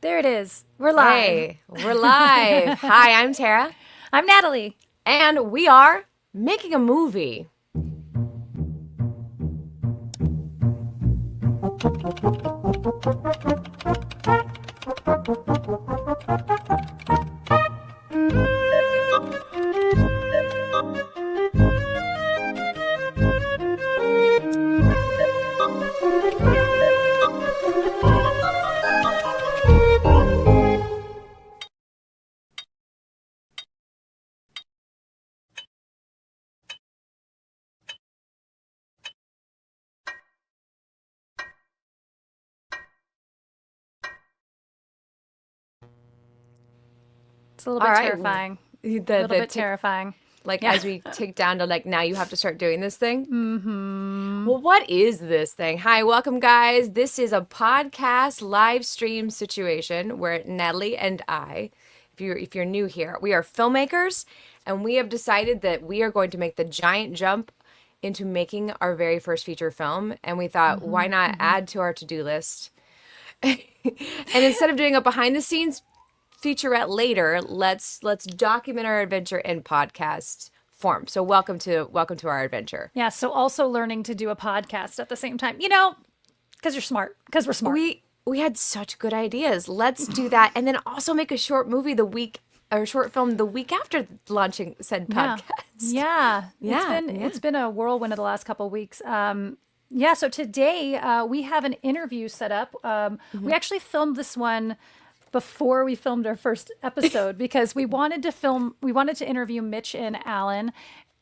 There it is. We're live. Hey, we're live. Hi, I'm Tara. I'm Natalie. And we are making a movie. It's a little All bit right. terrifying. The, A little the bit tick, terrifying. like Yeah. as we tick down to now you have to start doing this thing. Mm-hmm. Well, what is this thing? Hi, welcome guys. This is a podcast live stream situation where Natalie and I, if you're new here, we are filmmakers and we have decided that we are going to make the giant jump into making our very first feature film, and we thought why not add to our to-do list. And instead of doing a behind the scenes featurette later, let's document our adventure in podcast form. So welcome to our adventure. Yeah. So also learning to do a podcast at the same time. Because you're smart. Because we're smart. We had such good ideas. Let's do that, and then also make a short movie the week or short film the week after launching said Yeah. podcast. Yeah. Yeah, It's been a whirlwind of the last couple of weeks. Yeah. So today we have an interview set up. We actually filmed this one before we filmed our first episode because we wanted to interview Mitch and Allen,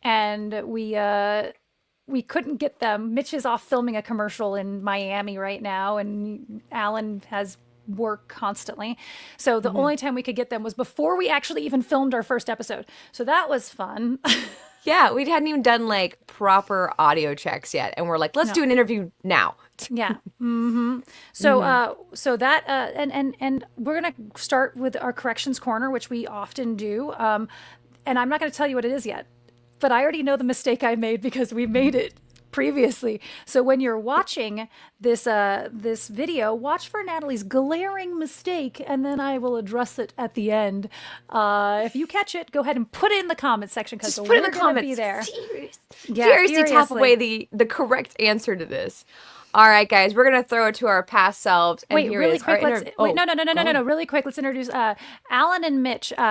and we couldn't get them. Mitch is off filming a commercial in Miami right now, and Allen has work constantly. So the only time we could get them was before we actually even filmed our first episode. So that was fun. Yeah, we hadn't even done like proper audio checks yet, and we're like, let's do an interview now. Yeah. So that and we're gonna start with our corrections corner, which we often do. And I'm not gonna tell you what it is yet, but I already know the mistake I made because we made it previously. So when you're watching this video, watch for Natalie's glaring mistake, and then I will address it at the end. If you catch it, go ahead and put it in the comments section because Just put it in we're the gonna comments. be there. Yeah, Furiously tap furiously. away the correct answer to this. All right, guys, we're gonna throw it to our past selves, and Wait, here really is our quick. Let's wait. No. Really quick. Let's introduce Alan and Mitch. Really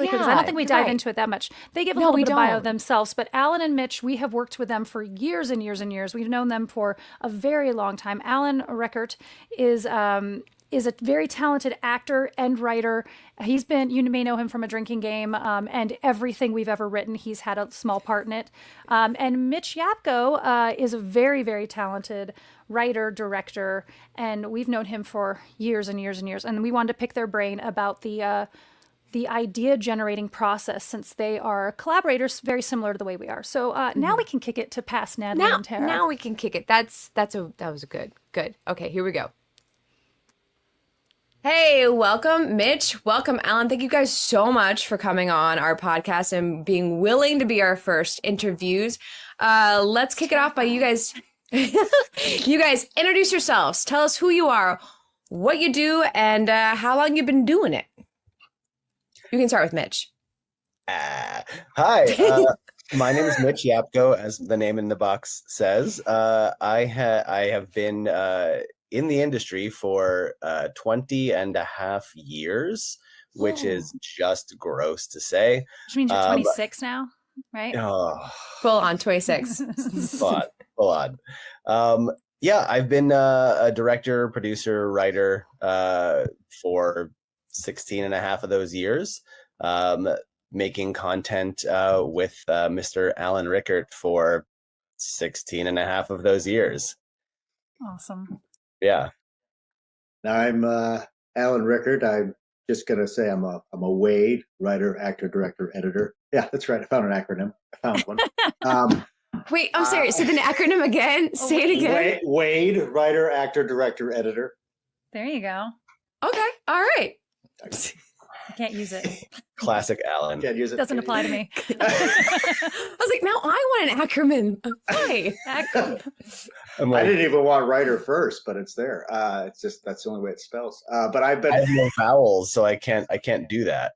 quick, 'cause I yeah, don't think we you're dive right. into it that much. They give a No, little we bit of bio don't. of themselves, but Alan and Mitch, we have worked with them for years and years and years. We've known them for a very long time. Alan Rueckert is a very talented actor and writer. You may know him from A Drinking Game, and everything we've ever written, he's had a small part in it. And Mitch Yapko is a very, very talented writer, director, and we've known him for years and years and years. And we wanted to pick their brain about the idea generating process, since they are collaborators very similar to the way we are. So now we can kick it to past Natalie and Tara. Now we can kick it. That was good. Okay, here we go. Hey, welcome, Mitch. Welcome, Alan. Thank you guys so much for coming on our podcast and being willing to be our first interviews. Let's kick it off by you guys. You guys introduce yourselves. Tell us who you are, what you do, and how long you've been doing it. You can start with Mitch. Hi, my name is Mitch Yapko, as the name in the box says. I have been in the industry for 20 and a half years, which is just gross to say. Which means you're 26 now, right? Oh, Full on 26. full on. Yeah, I've been a director, producer, writer for 16 and a half of those years, making content with Mr. Alan Rueckert for 16 and a half of those years. Awesome. Yeah. I'm Alan Rueckert. I'm just gonna say I'm a Wade, writer, actor, director, editor. Yeah, that's right. I found an acronym. I found one. Wait, I'm sorry. Say the acronym again. Say it again. Wade, writer, actor, director, editor. There you go. Okay. All right. I can't use it. Classic Allen. Can't use it. Doesn't apply to me. I was like, now I want an acronym. Hi. I'm I like, didn't even want writer first, but it's there. It's just that's the only way it spells. But I've been I have no vowels, so I can't do that.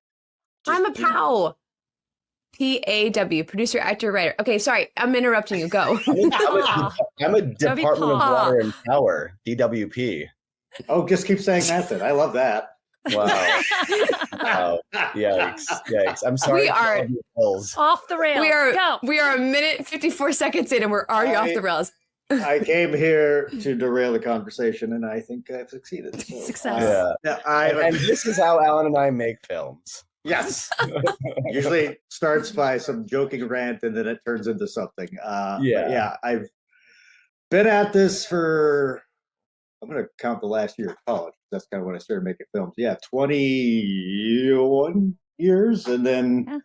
I'm a POW. PAW, producer, actor, writer. Okay, sorry, I'm interrupting you. Go. I'm a Department of Water and Power, DWP. Oh, just keep saying that then. I love that. Wow. Wow. Yikes. I'm sorry. We are Off the rails. We are a minute 54 seconds in and we're already off the rails. I came here to derail the conversation, and I think I've succeeded. So, Success. And this is how Alan and I make films. Yes. Usually starts by some joking rant, and then it turns into something. I've been at this for, I'm going to count the last year of college. That's kind of when I started making films. 21 years. And then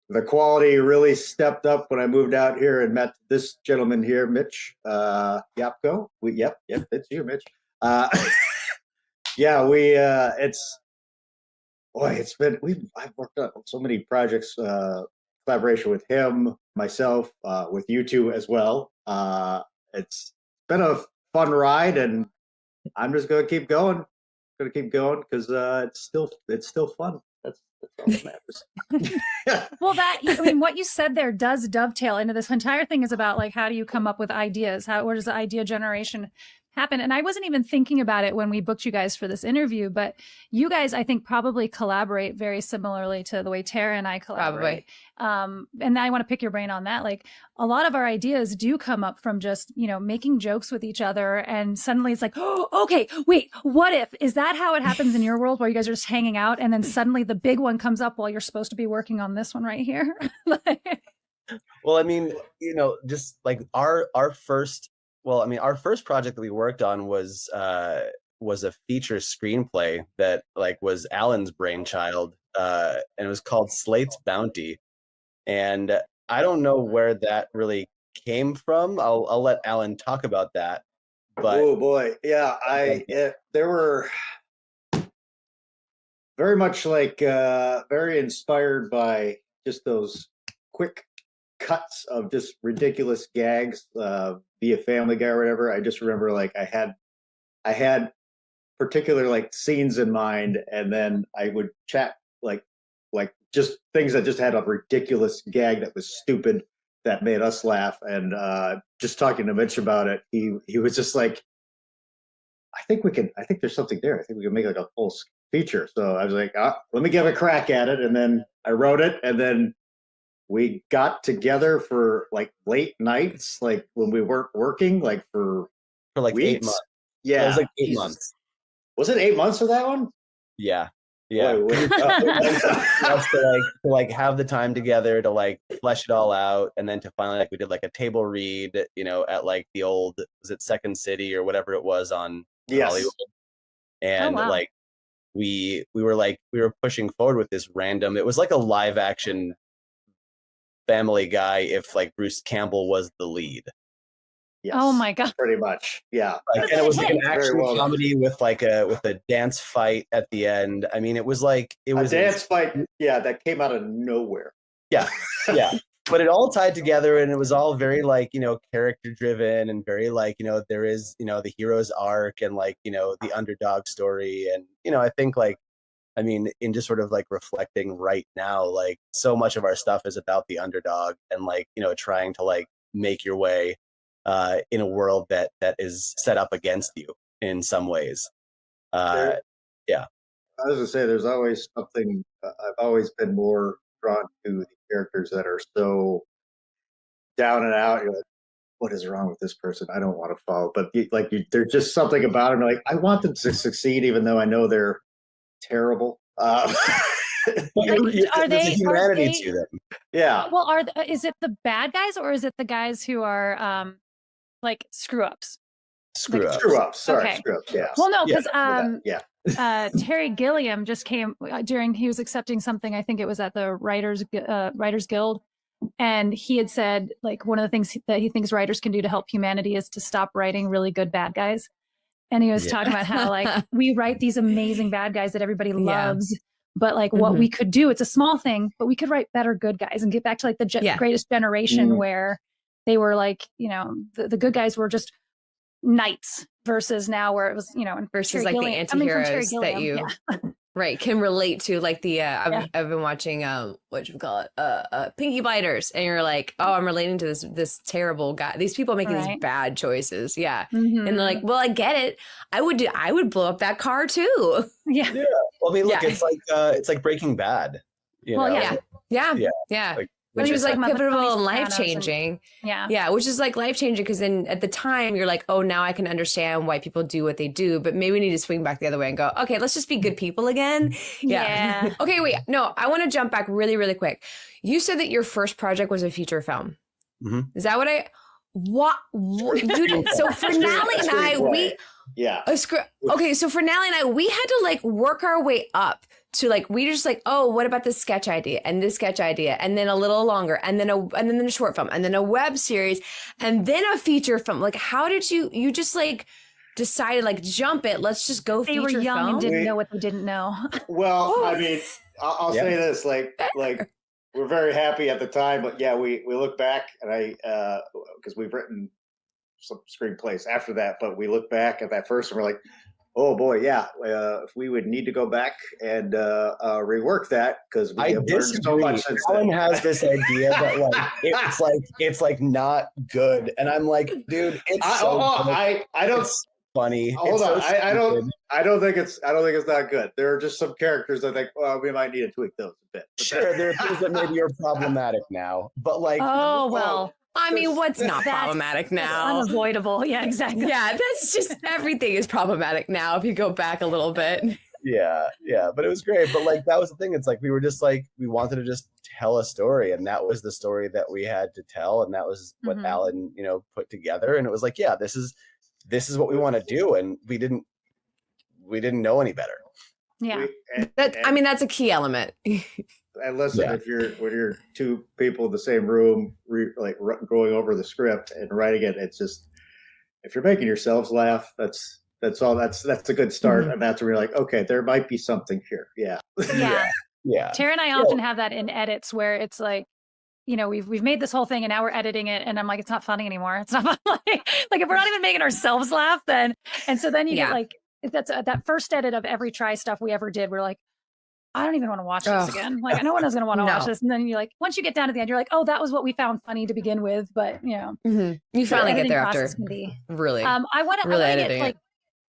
the quality really stepped up when I moved out here and met this gentleman here, Mitch Yapko. Yep, it's you, Mitch. I've worked on so many projects, collaboration with him, myself, with you two as well. It's been a fun ride, and I'm just going to keep going. Because it's still fun. That's all that matters. Well, what you said there does dovetail into this entire thing is about like, how do you come up with ideas? Where does the idea generation happen? And I wasn't even thinking about it when we booked you guys for this interview, but you guys, I think, probably collaborate very similarly to the way Tara and I collaborate. And I want to pick your brain on that. Like, a lot of our ideas do come up from just, making jokes with each other. And suddenly it's like, oh, okay, wait, what if? Is that how it happens in your world where you guys are just hanging out and then suddenly the big one comes up while you're supposed to be working on this one right here? Well, I mean, just like our first project that we worked on was a feature screenplay that was Alan's brainchild, and it was called Slate's Bounty. And I don't know where that really came from. I'll let Alan talk about that. But oh boy, there were very much very inspired by just those quick cuts of just ridiculous gags via Family Guy or whatever. I just remember I had particular scenes in mind, and then I would chat like just things that just had a ridiculous gag that was stupid that made us laugh. And just talking to Mitch about it, he was just like, I think there's something there. I think we can make a full feature. So I was like, let me give a crack at it. And then I wrote it, and then we got together for late nights, when we weren't working, for weeks. 8 months. Yeah, it was 8 months. Was it 8 months for that one? Yeah. Boy, Just to have the time together to flesh it all out, and then to finally we did a table read, at the old, was it Second City or whatever it was on Hollywood, and we were pushing forward with this random. It was like a live action Family Guy if Bruce Campbell was the lead. Yes, oh my god! Pretty much, yeah. And it was an action comedy with a dance fight at the end. I mean, it was a dance fight. Yeah, that came out of nowhere. Yeah. But it all tied together, and it was all very character driven, and very there is the hero's arc, and the underdog story, and I think in just sort of reflecting right now, so much of our stuff is about the underdog, and trying to make your way in a world that is set up against you in some ways. I was gonna say, there's always something. I've always been more drawn to the characters that are so down and out. You're like, what is wrong with this person? I don't want to follow. But there's just something about them. I want them to succeed, even though I know they're terrible. Are they humanity to them? Yeah. Well, is it the bad guys, or is it the guys who are screw ups? Screw ups. Sorry, okay. Screw ups. Yeah. Well, no, because Terry Gilliam just came he was accepting something. I think it was at the Writers Guild, and he had said one of the things that he thinks writers can do to help humanity is to stop writing really good bad guys. And he was talking about how we write these amazing bad guys that everybody loves, but like what we could do, it's a small thing, but we could write better good guys and get back to like the greatest generation where they were like, you know, the good guys were just knights versus now where it was, you know, versus like the anti-heroes that you right can relate to, like the I've been watching what you call it Pinky Blinders, and you're like, oh, I'm relating to this terrible guy, these people making these bad choices, and they're like, well, I get it, I would blow up that car too. Well, I mean, look, it's like Breaking Bad, you know? Like, which was like pivotal and life-changing. Which is like life-changing because then at the time you're like, oh, now I can understand why people do what they do, but maybe we need to swing back the other way and go, okay, let's just be good people again. Okay, wait, no, I want to jump back really, really quick. You said that your first project was a feature film. Is that what you did? So for Natalie and I, okay, so for Natalie and I, we had to like work our way up to like, we just like, oh, what about this sketch idea and this sketch idea, and then a little longer, and then a short film, and then a web series, and then a feature film. Like, how did you just like decided like jump it? Let's just go. They were young and didn't know what they didn't know. Well, I mean, I'll say this, like we're very happy at the time, but we look back and because we've written some screenplays after that, but we look back at that first and we're like, oh boy, if we would need to go back and rework that because we have learned so much since Alan has this idea that like it's like not good, and I'm like, dude, it's I don't. It's funny. Hold on, I don't think it's not good. There are just some characters I think, well, we might need to tweak those a bit. Sure, there are things that maybe are problematic now, but like, I mean, what's not problematic now? It's unavoidable. Yeah, exactly. Yeah, that's just everything is problematic now if you go back a little bit. Yeah, but it was great. But like, that was the thing. It's like we were just like, we wanted to just tell a story, and that was the story that we had to tell, and that was what Alan, you know, put together. And it was like, this is what we want to do, and we didn't know any better. That's a key element. And listen, when you're two people in the same room, going over the script and writing it, it's just, if you're making yourselves laugh, that's all. That's a good start, and that's where you're like, okay, there might be something here. Yeah. Tara and I often have that in edits where it's like, you know, we've made this whole thing and now we're editing it, and I'm like, it's not funny anymore. It's not funny. Like if we're not even making ourselves laugh, then you get like, that's that first edit of every Try stuff we ever did. We're like, I don't even want to watch this again. Like, no one is going to want to watch this. And then you're like, once you get down to the end, you're like, oh, that was what we found funny to begin with. But, you know, you finally get there after. Really. I want to get like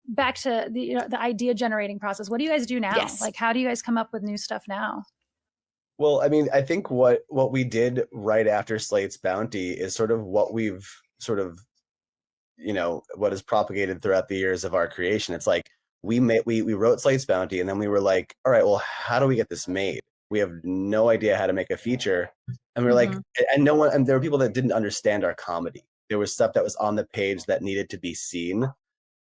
back to the idea generating process. What do you guys do now? Yes. Like, how do you guys come up with new stuff now? Well, I mean, I think what we did right after Slate's Bounty is sort of what we've sort of, you know, what is propagated throughout the years of our creation. It's like, we wrote Slate's Bounty, and then we were like, all right, well, how do we get this made? We have no idea how to make a feature. And we were like, and there were people that didn't understand our comedy. There was stuff that was on the page that needed to be seen.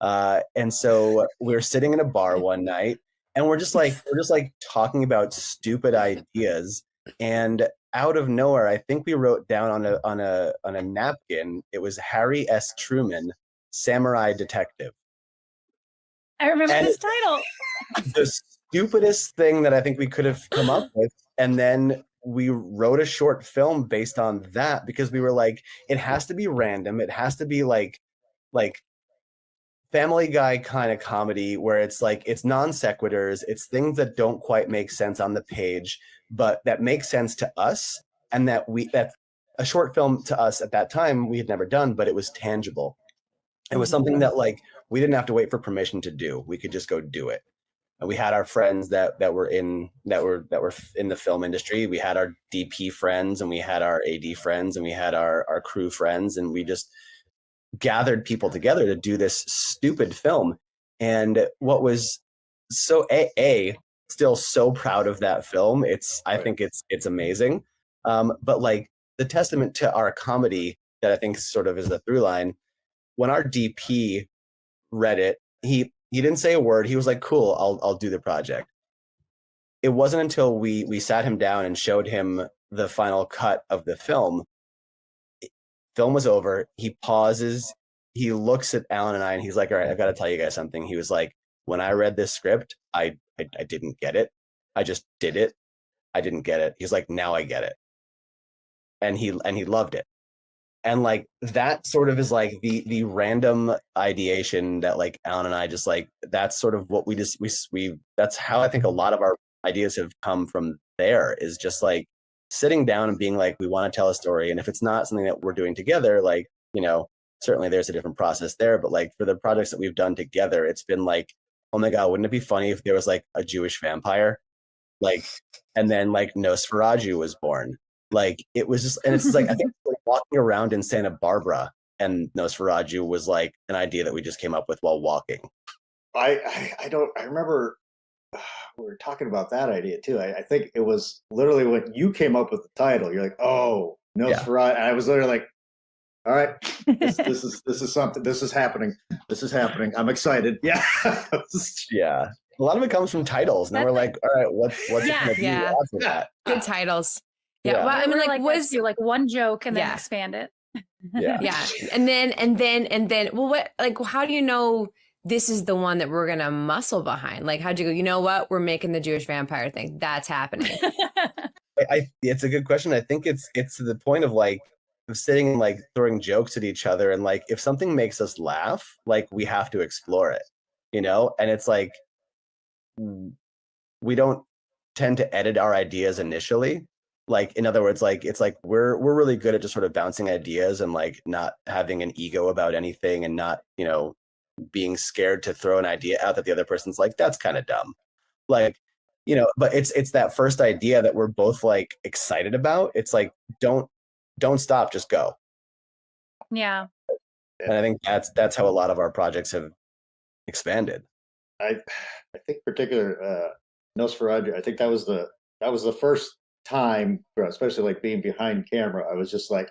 And so we were sitting in a bar one night, and we're just like talking about stupid ideas. And out of nowhere, I think we wrote down on a napkin, it was Harry S. Truman, Samurai Detective. I remember this title. The stupidest thing that I think we could have come up with. And then we wrote a short film based on that, because we were like, it has to be random. It has to be like Family Guy kind of comedy, where it's like, it's non sequiturs. It's things that don't quite make sense on the page, but that make sense to us. And that a short film to us at that time we had never done, but it was tangible. It was something that like, we didn't have to wait for permission to do. We could just go do it. And we had our friends that were in the film industry. We had our DP friends, and we had our AD friends, and we had our crew friends, and we just gathered people together to do this stupid film. And what was so still so proud of that film. I think it's amazing. But like, the testament to our comedy that I think sort of is the through line, when our DP read it, he didn't say a word. He was like, cool, I'll do the project. It wasn't until we sat him down and showed him the final cut of the film. Film was over. He pauses. He looks at Alan and I, and he's like, all right, I've got to tell you guys something. He was like, when I read this script, I didn't get it. I just did it. I didn't get it. He's like, now I get it. And he loved it. And like that sort of is like the random ideation that like Alan and I just like, that's sort of what we that's how I think a lot of our ideas have come from there, is just like sitting down and being like, we want to tell a story. And if it's not something that we're doing together, like, you know, certainly there's a different process there. But like for the projects that we've done together, it's been like, oh my God, wouldn't it be funny if there was like a Jewish vampire? Like, and then like Nosferatu was born. Like it was just, and it's just like, I think like walking around in Santa Barbara and Nosferatu was like an idea that we just came up with while walking. I remember we were talking about that idea too. I think it was literally when you came up with the title, you're like, oh, Nosferatu. And I was literally like, all right, this is something, this is happening. I'm excited. Yeah. Yeah. A lot of it comes from titles. And then we're like, all right, what's it gonna be after that? Good titles. Yeah. Yeah. Well, I mean, like was you like one joke and then Yeah. expand it. Yeah. Yeah. And then, well, what, like, how do you know this is the one that we're going to muscle behind? Like, how'd you go, you know what? We're making the Jewish vampire thing. That's happening. It's a good question. I think it's to the point of like sitting and like throwing jokes at each other. And like, if something makes us laugh, like we have to explore it, you know? And it's like, we don't tend to edit our ideas initially. Like, in other words, like, it's like, we're really good at just sort of bouncing ideas and like not having an ego about anything and not, you know, being scared to throw an idea out that the other person's like, that's kind of dumb. Like, you know, but it's that first idea that we're both like excited about. It's like, don't stop, just go. Yeah. And I think that's how a lot of our projects have expanded. I think particular Nosferatu, I think that was the first time, especially like being behind camera, I was just like,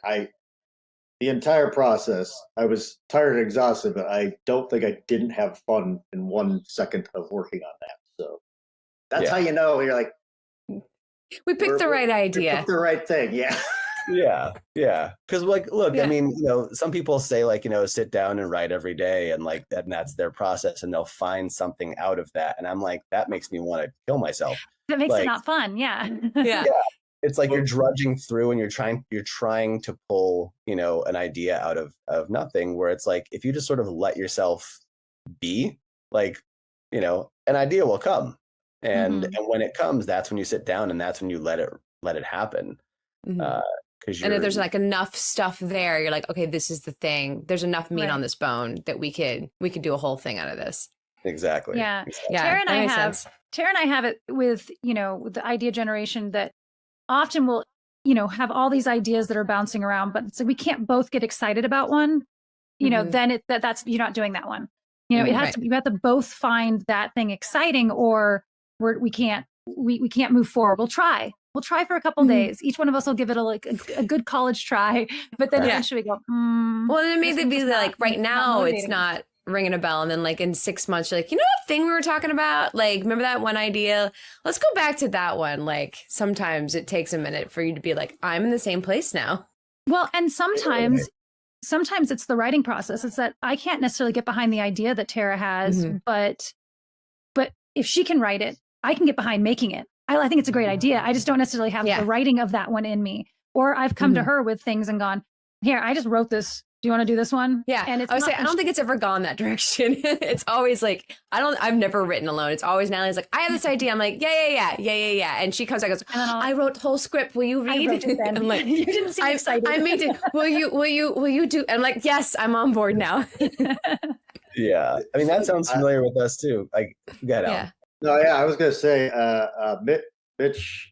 the entire process, I was tired and exhausted, but I don't think I didn't have fun in 1 second of working on that. So that's how you know you're like, we picked the right idea. We picked the right thing. Yeah. Yeah. Because like, look, I mean, you know, some people say like, you know, sit down and write every day and like that, and that's their process and they'll find something out of that. And I'm like, that makes me want to kill myself. That makes like, it not fun. Yeah. Yeah. It's like you're drudging through and you're trying to pull, you know, an idea out of nothing, where it's like, if you just sort of let yourself be, like, you know, an idea will come. And and when it comes, that's when you sit down and that's when you let it happen. And if there's like enough stuff there, you're like, okay, this is the thing. There's enough meat on this bone that we could do a whole thing out of this. Exactly. Yeah. Exactly. Yeah. Tara and I have it with, you know, with the idea generation that often we'll, you know, have all these ideas that are bouncing around, but it's like we can't both get excited about one, you know, then that's you're not doing that one. You know, it has to, you have to both find that thing exciting, or we can't move forward. We'll try for a couple days. Each one of us will give it a good college try, but then eventually we go, well, then maybe be like, right now it's not ringing a bell. And then like in 6 months, you're like, you know, that thing we were talking about, like, remember that one idea? Let's go back to that one. Like sometimes it takes a minute for you to be like, I'm in the same place now. Well, and sometimes it's the writing process. It's that I can't necessarily get behind the idea that Tara has, but if she can write it, I can get behind making it. I think it's a great idea. I just don't necessarily have the writing of that one in me. Or I've come to her with things and gone, here, I just wrote this. Do you want to do this one? Yeah. And I don't think it's ever gone that direction. It's always like, I've never written alone. It's always Natalie's like, I have this idea. I'm like, yeah. And she comes out and goes, I wrote the whole script. Will you read it? I'm like, you didn't seem excited. I made it. Will you do? I'm like, yes, I'm on board now. Yeah. I mean, that sounds familiar with us too. Like, get out. Yeah. No, yeah, I was going to say, Mitch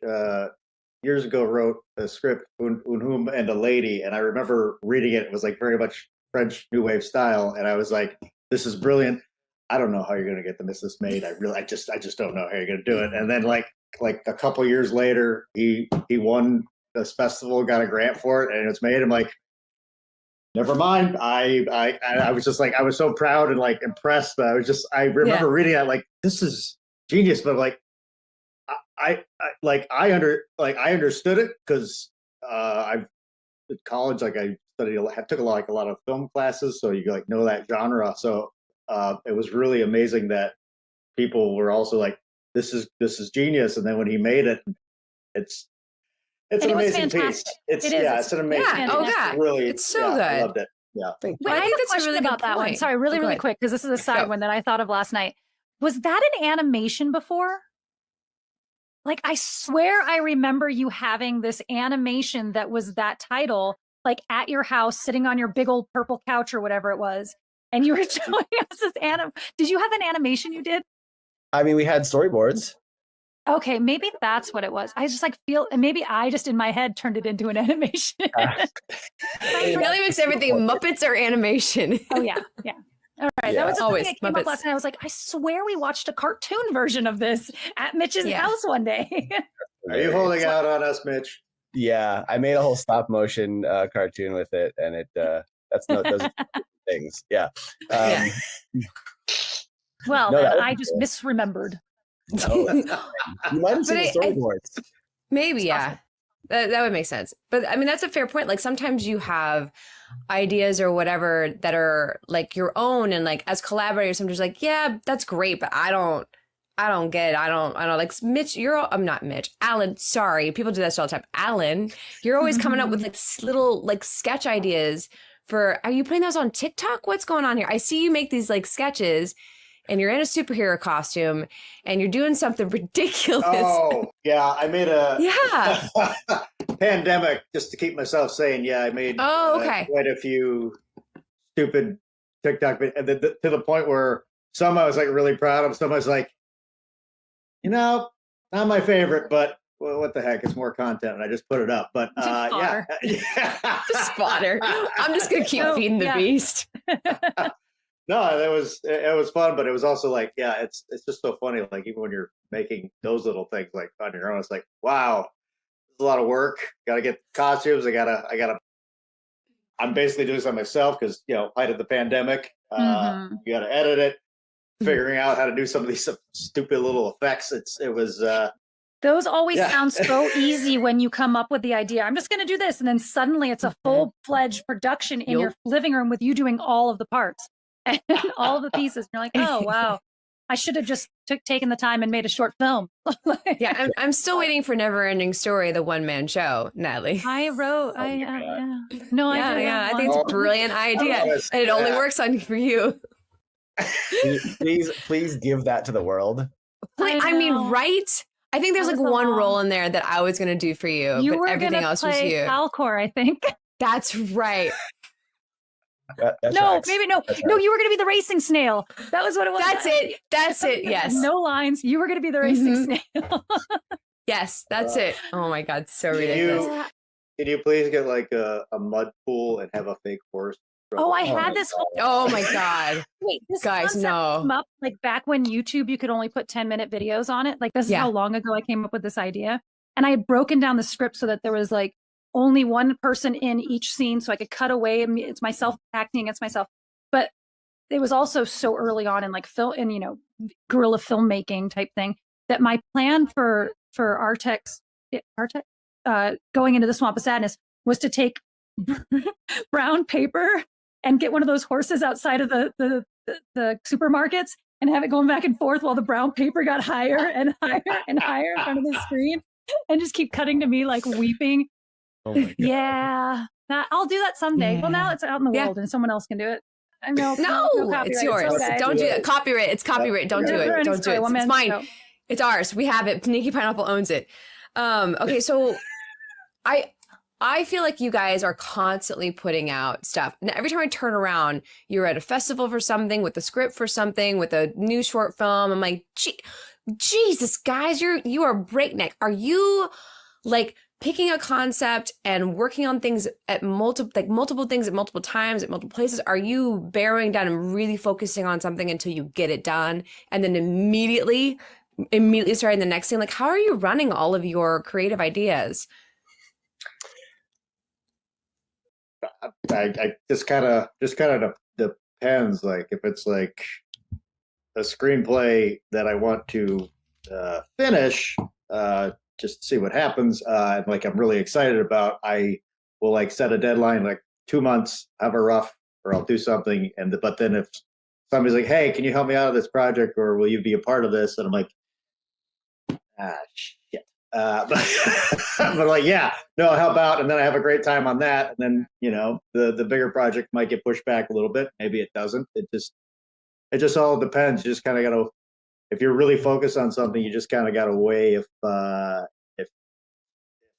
years ago wrote a script, Un Homme and a Lady, and I remember reading it. It was like very much French New Wave style, and I was like, "This is brilliant. I don't know how you're going to get this made. I just don't know how you're going to do it." And then like a couple years later, he won this festival, got a grant for it, and it's made. I'm like, never mind. I was just like, I was so proud and like impressed. But I remember reading that like, this is genius. But like, I understood it because I've at college, like I studied, took a lot of film classes, so you like know that genre. So it was really amazing that people were also like, this is genius. And then when he made it, it's And an it was amazing piece. fantastic. It's It is. it's an amazing Yeah. piece. Oh, yeah. Really, It's so I good. loved it. Yeah. Wait, I I have think a that's a question really good about that one. point. Sorry, Oh, really, go really ahead. quick, because this is a side Go. one that I thought of last night. Was that an animation before? Like, I swear I remember you having this animation that was that title, like at your house, sitting on your big old purple couch or whatever it was. And you were showing us this Did you have an animation you did? I mean, we had storyboards. Okay, maybe that's what it was. I just like feel, and maybe I just in my head turned it into an animation. Nelly makes everything Muppets or animation. Oh yeah, yeah. All right, Yeah. that was the Always thing that came Muppets. up last night. I was like, I swear we watched a cartoon version of this at Mitch's Yeah. house one day. Are you holding out on us, Mitch? Yeah, I made a whole stop motion cartoon with it, and it those are things. Yeah. Yeah. Well, No, then that was I just misremembered. No, you might have seen the But storyboards. Maybe, yeah. That would make sense. But I mean, that's a fair point. Like sometimes you have ideas or whatever that are like your own, and like as collaborators, sometimes like, yeah, that's great, but I don't get it. I don't like Mitch. I'm not Mitch. Allen. Sorry, people do this all the time. Allen, you're always coming up with like little like sketch ideas for. Are you putting those on TikTok? What's going on here? I see you make these like sketches. And you're in a superhero costume, and you're doing something ridiculous. Oh, yeah. I made a pandemic just to keep myself sane. Yeah, I made quite a few stupid TikTok videos to the point where some I was like really proud of. Some I was like, not my favorite, but well, what the heck? It's more content, and I just put it up. But yeah. Just fodder. I'm just gonna keep feeding the beast. No, it was fun, but it was also like, yeah, it's just so funny. Like even when you're making those little things like on your own, it's like, wow, it's a lot of work. Got to get costumes. I'm basically doing something myself because height of the pandemic. You got to edit it, figuring out how to do some of these stupid little effects. It was. Those always sound so easy when you come up with the idea. I'm just going to do this, and then suddenly it's a full-fledged production in your living room with you doing all of the parts. And all the pieces. And you're like, oh wow, I should have just taken the time and made a short film. Yeah, I'm still waiting for Never Ending Story, the one-man show, Natalie. I wrote. I think it's a brilliant idea, and it only works for you. Please give that to the world. I mean, right? I think there's like one role in there that I was going to do for you, but everything else was you. Alcor, I think. That's right. Maybe no. No, you were going to be the racing snail. That was what it was. That's it. Yes. No lines. You were going to be the racing snail. Yes, that's it. Oh my God, so ridiculous. Can you please get like a mud pool and have a fake horse? Oh, I had this whole. Oh my God. Wait, this guys, no. came up like back when YouTube, you could only put 10-minute videos on it. Like this is how long ago I came up with this idea. And I had broken down the script so that there was like only one person in each scene, so I could cut away. It's myself acting against myself. But it was also so early on in like film and guerrilla filmmaking type thing that my plan for Artex going into the Swamp of Sadness was to take brown paper and get one of those horses outside of the supermarkets and have it going back and forth while the brown paper got higher and higher and higher in front of the screen and just keep cutting to me like weeping. Oh my God. Yeah, I'll do that someday. Well, now it's out in the world and someone else can do it. I know. No, it's yours. Okay. Don't do that. Copyright. It's copyright. Don't do it. Don't do it. It's mine. It's ours. We have it. Nikki Pineapple owns it. Okay, so I feel like you guys are constantly putting out stuff. Now, every time I turn around, you're at a festival for something, with a script for something, with a new short film. I'm like, Jesus, guys, you are breakneck. Are you like picking a concept and working on things at multiple things at multiple times at multiple places? Are you bearing down and really focusing on something until you get it done, and then immediately starting the next thing? Like, how are you running all of your creative ideas? I just kind of depends. Like if it's like a screenplay that I want to finish, just to see what happens. And like I'm really excited about, I will like set a deadline like 2 months, have a rough, or I'll do something. But then if somebody's like, hey, can you help me out of this project, or will you be a part of this? And I'm like, Shit. But like, yeah, no, how about? And then I have a great time on that. And then, the bigger project might get pushed back a little bit. Maybe it doesn't. It just all depends. You just kind of got to, if you're really focused on something, you just kind of got to weigh if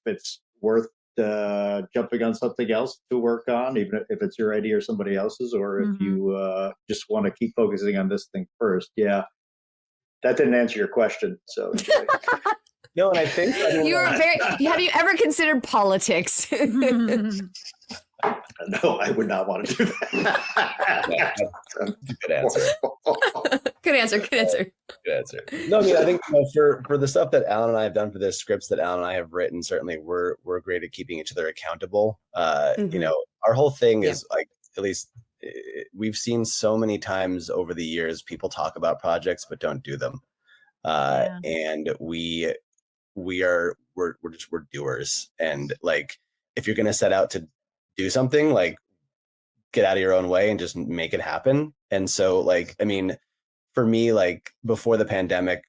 it's worth jumping on something else to work on, even if it's your idea or somebody else's, or if you just want to keep focusing on this thing first. Yeah. That didn't answer your question. So No, and I think You were very. Have you ever considered politics? no, I would not want to do that. good answer. Good answer. Good answer. Good answer. No, I mean, I think for the stuff that Alan and I have done, for the scripts that Alan and I have written, certainly we're great at keeping each other accountable. Our whole thing is like, at least we've seen so many times over the years, people talk about projects but don't do them, and we're doers. And like, if you're gonna set out to do something, like, get out of your own way and just make it happen. And so, like, I mean, for me, like, before the pandemic,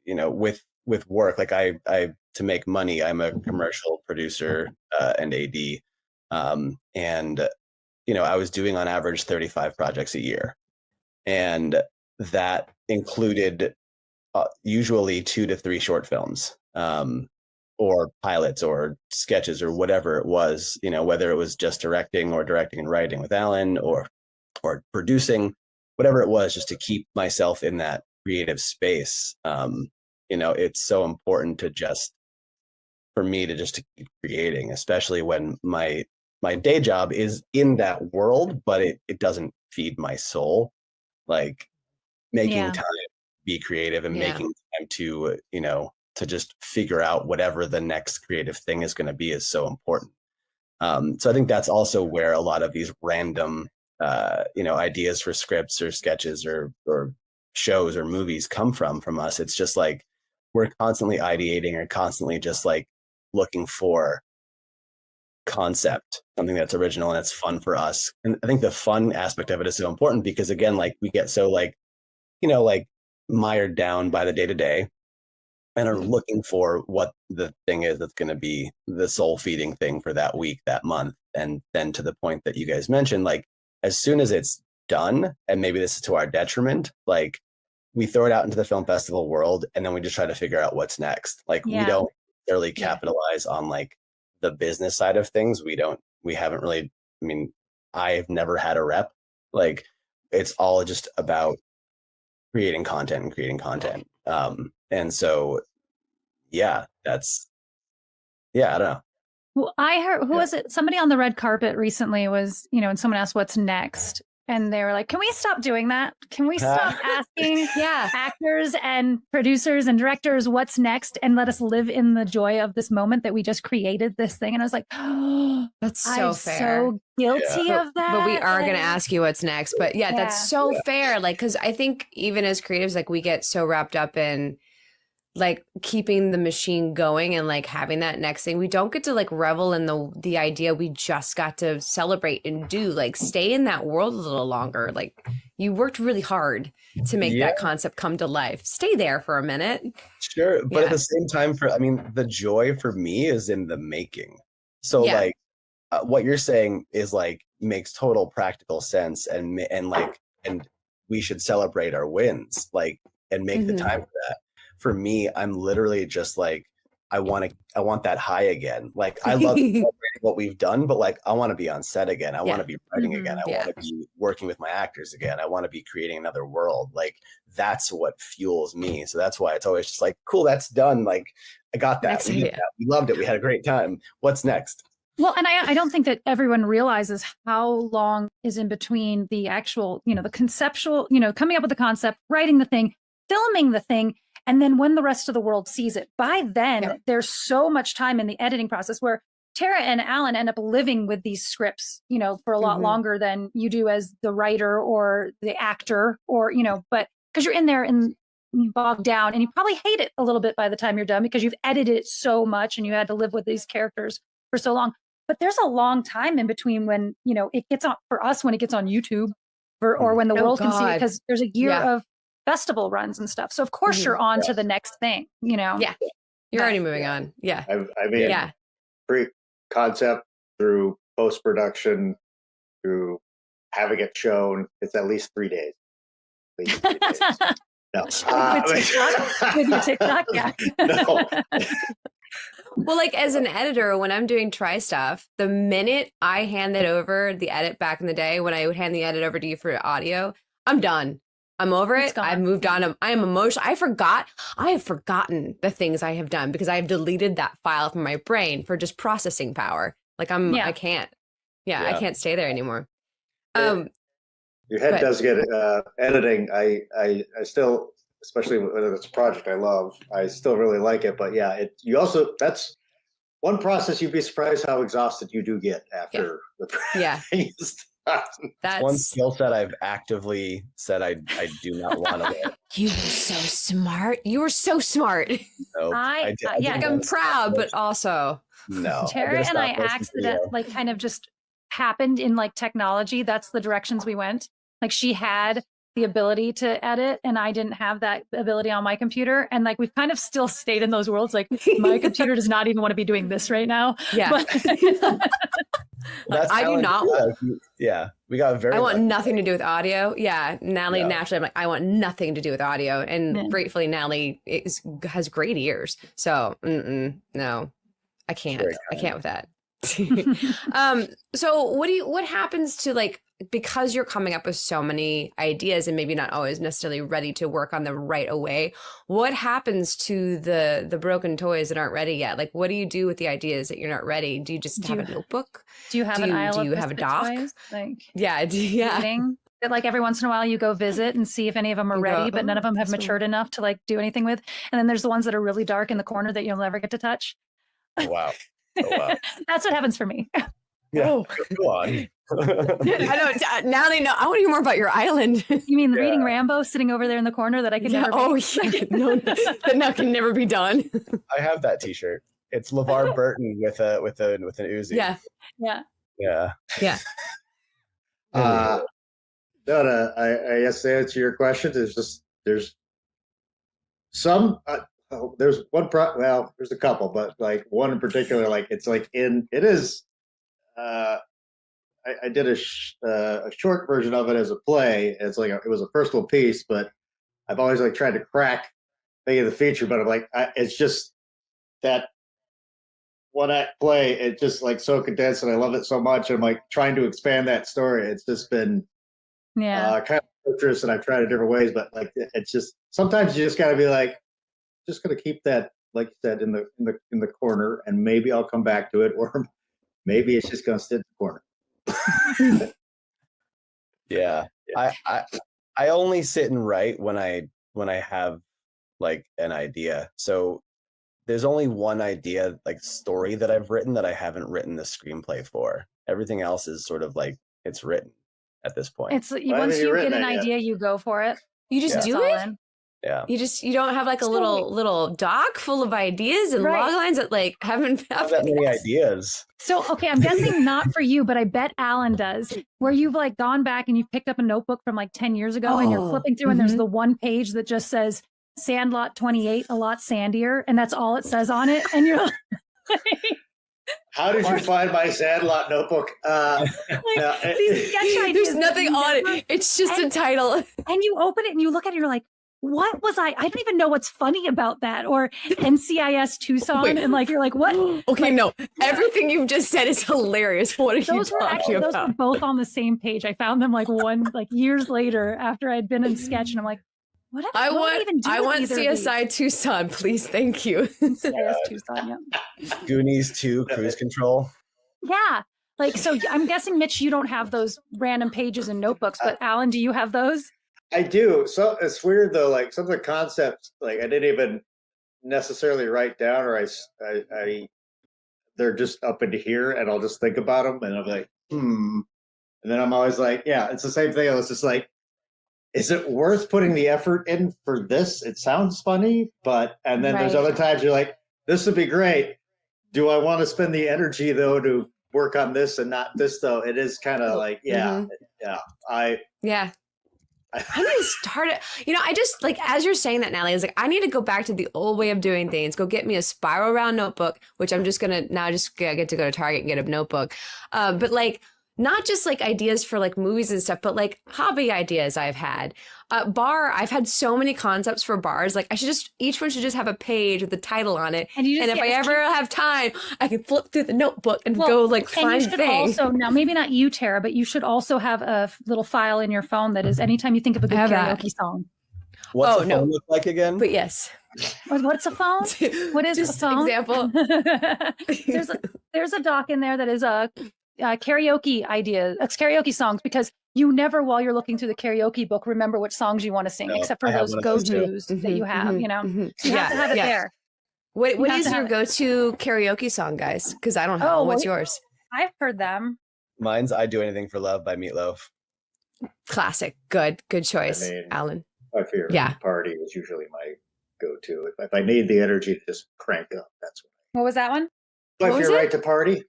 with work, like, I to make money, I'm a commercial producer and AD, and I was doing on average 35 projects a year, and that included usually 2 to 3 short films, or pilots or sketches or whatever it was, whether it was just directing and writing with Alan, or producing, whatever it was, just to keep myself in that creative space. It's so important for me to keep creating, especially when my day job is in that world, but it doesn't feed my soul. Like, making time, be creative, and making time to, to just figure out whatever the next creative thing is going to be is so important. So I think that's also where a lot of these random, ideas for scripts or sketches or shows or movies come from us. It's just like, we're constantly ideating or constantly just like looking for concept, something that's original and it's fun for us. And I think the fun aspect of it is so important, because again, like, we get so like, like, mired down by the day to day, and are looking for what the thing is that's going to be the soul feeding thing for that week, that month. And then, to the point that you guys mentioned, like, as soon as it's done, and maybe this is to our detriment, like, we throw it out into the film festival world, and then we just try to figure out what's next. Like, we don't necessarily capitalize on like the business side of things. We haven't really, I mean, I've never had a rep. Like, it's all just about creating content. And so, I don't know. Well, I heard, who was it? Somebody on the red carpet recently was, and someone asked what's next. And they were like, can we stop doing that? Can we stop asking actors and producers and directors what's next, and let us live in the joy of this moment that we just created this thing? And I was like, oh, that's so I'm fair. So guilty of that. But we are going to ask you what's next. But that's so fair. Like, because I think even as creatives, like, we get so wrapped up in like keeping the machine going and like having that next thing. We don't get to like revel in the idea we just got to celebrate and do. Like, stay in that world a little longer. Like, you worked really hard to make that concept come to life. Stay there for a minute. Sure. But at the same time, the joy for me is in the making. So like, what you're saying is like, makes total practical sense, and we should celebrate our wins, like, and make the time for that. For me, I'm literally just like, I want that high again. Like, I love what we've done, but like, I want to be on set again. I want to be writing again. I want to be working with my actors again. I want to be creating another world. Like, that's what fuels me. So that's why it's always just like, cool, that's done. Like, I got that. We loved it. We had a great time. What's next? Well, and I don't think that everyone realizes how long is in between the actual, the conceptual, coming up with the concept, writing the thing, filming the thing, and then when the rest of the world sees it. By then, there's so much time in the editing process where Tara and Alan end up living with these scripts, for a lot longer than you do as the writer or the actor, or, but because you're in there and bogged down, and you probably hate it a little bit by the time you're done, because you've edited it so much and you had to live with these characters for so long. But there's a long time in between when, it gets on, for us, when it gets on YouTube, or when the world can see it, because there's a year of festival runs and stuff. So of course you're on to the next thing, you know? Yeah. You're already moving on. Yeah. I mean, pre-concept through post-production through having it shown, it's at least 3 days. At least 3 days. No. With your TikTok, yeah. No. Well, like as an editor, when I'm doing try stuff, the minute I hand it over the edit back in the day, when I would hand the edit over to you for audio, I'm done. I'm over it. I've moved on. I am emotional. I have forgotten the things I have done because I have deleted that file from my brain for just processing power. Like I can't. I can't stay there anymore. Your head does get editing. I still, especially when it's a project I love, I still really like it. But that's one process. You'd be surprised how exhausted you do get after the thing is done. That's one skill set I've actively said I do not want to learn. You were so smart. You were so smart. Nope. I'm proud, but also no. Tara and I kind of just happened in like technology. That's the directions we went. Like she had the ability to edit and I didn't have that ability on my computer. And like, we've kind of still stayed in those worlds. Like my computer does not even want to be doing this right now. Yeah. But, I do not. Yeah. We got I want nothing to do with audio. Yeah. Natalie, naturally, I'm like, I want nothing to do with audio. And gratefully, Natalie has great ears. So no, I can't. I can't with that. So what happens to like, because you're coming up with so many ideas and maybe not always necessarily ready to work on them right away, what happens to the broken toys that aren't ready yet? Like, what do you do with the ideas that you're not ready? Do you just have a notebook? Do you have an aisle? Do you have a doc? Toys? Like, Like every once in a while you go visit and see if any of them are ready, but none of them have matured enough to like do anything with. And then there's the ones that are really dark in the corner that you'll never get to touch. Wow. That's what happens for me. Yeah. Go on. I know. Now they know. I want to hear more about your island. You mean reading Rambo, sitting over there in the corner that I can never? No, that can never be done. I have that T-shirt. It's LeVar Burton with an Uzi. Yeah. I guess to answer your question, there's some. There's one there's a couple, but like one in particular, like it's like it is. I did a short version of it as a play. It's like it was a personal piece, but I've always like tried to crack the feature. But I'm like, it's just that one act play. It's just like so condensed, and I love it so much. I'm like trying to expand that story. It's just been kind of torturous, and I've tried it different ways. But like, it's just sometimes you just got to be like, just gonna keep that, like you said, in the corner, and maybe I'll come back to it, or maybe it's just gonna sit in the corner. Yeah. I only sit and write when I have like an idea. So there's only one idea, like story that I've written that I haven't written the screenplay for. Everything else is sort of like it's written at this point. It's once you get an idea, you go for it. You just do it. Yeah. You don't have like a little doc full of ideas and log lines that like haven't have that many ideas. So, okay, I'm guessing not for you, but I bet Alan does, where you've like gone back and you've picked up a notebook from like 10 years ago and you're flipping through and there's the one page that just says Sandlot 28, a lot sandier. And that's all it says on it. And you're like, how did you find my Sandlot notebook? These sketch ideas. There's nothing on it. It's just a title. And you open it and you look at it and you're like, what was I don't even know what's funny about that. Or NCIS Tucson. And like, you're like, what? Okay, no. Everything you've just said is hilarious. What are you talking about? Those were both on the same page. I found them like years later after I'd been in sketch. And I'm like, I want CSI Tucson, please. Thank you. CSI Tucson, yeah. Goonies 2, Cruise Control. Yeah. Like, so I'm guessing, Mitch, you don't have those random pages and notebooks, but Alan, do you have those? I do. So it's weird though. Like some of the concepts, like I didn't even necessarily write down, or I they're just up into here, and I'll just think about them, and I'm like, and then I'm always like, yeah, it's the same thing. I was just like, is it worth putting the effort in for this? It sounds funny, and then there's other times you're like, this would be great. Do I want to spend the energy though to work on this and not this though? It is kind of like, I need to start it. I just like, as you're saying that, Natalie, I was like, I need to go back to the old way of doing things. Go get me a spiral round notebook, which I'm just going to now just get to go to Target and get a notebook. But like, not just like ideas for like movies and stuff, but like hobby ideas I've had. I've had so many concepts for bars. Like each one should just have a page with the title on it. And if I ever have time, I can flip through the notebook and go like find things. Also, now maybe not you, Tara, but you should also have a little file in your phone that is anytime you think of a good karaoke song. What's a phone look like again? But yes. What's a phone? What is just a phone? Example. there's a doc in there that is a karaoke idea. It's karaoke songs, because you never, while you're looking through the karaoke book, remember which songs you want to sing, except for those go-tos that you have, So you have to have it there. What is your go-to karaoke song, guys? Because I don't know. What's yours? I've heard them. Mine's I Do Anything for Love by Meatloaf. Classic. Good choice, Alan. My favorite party is usually my go-to. If I need the energy to just crank up, that's what was that one? Fight for your right to party.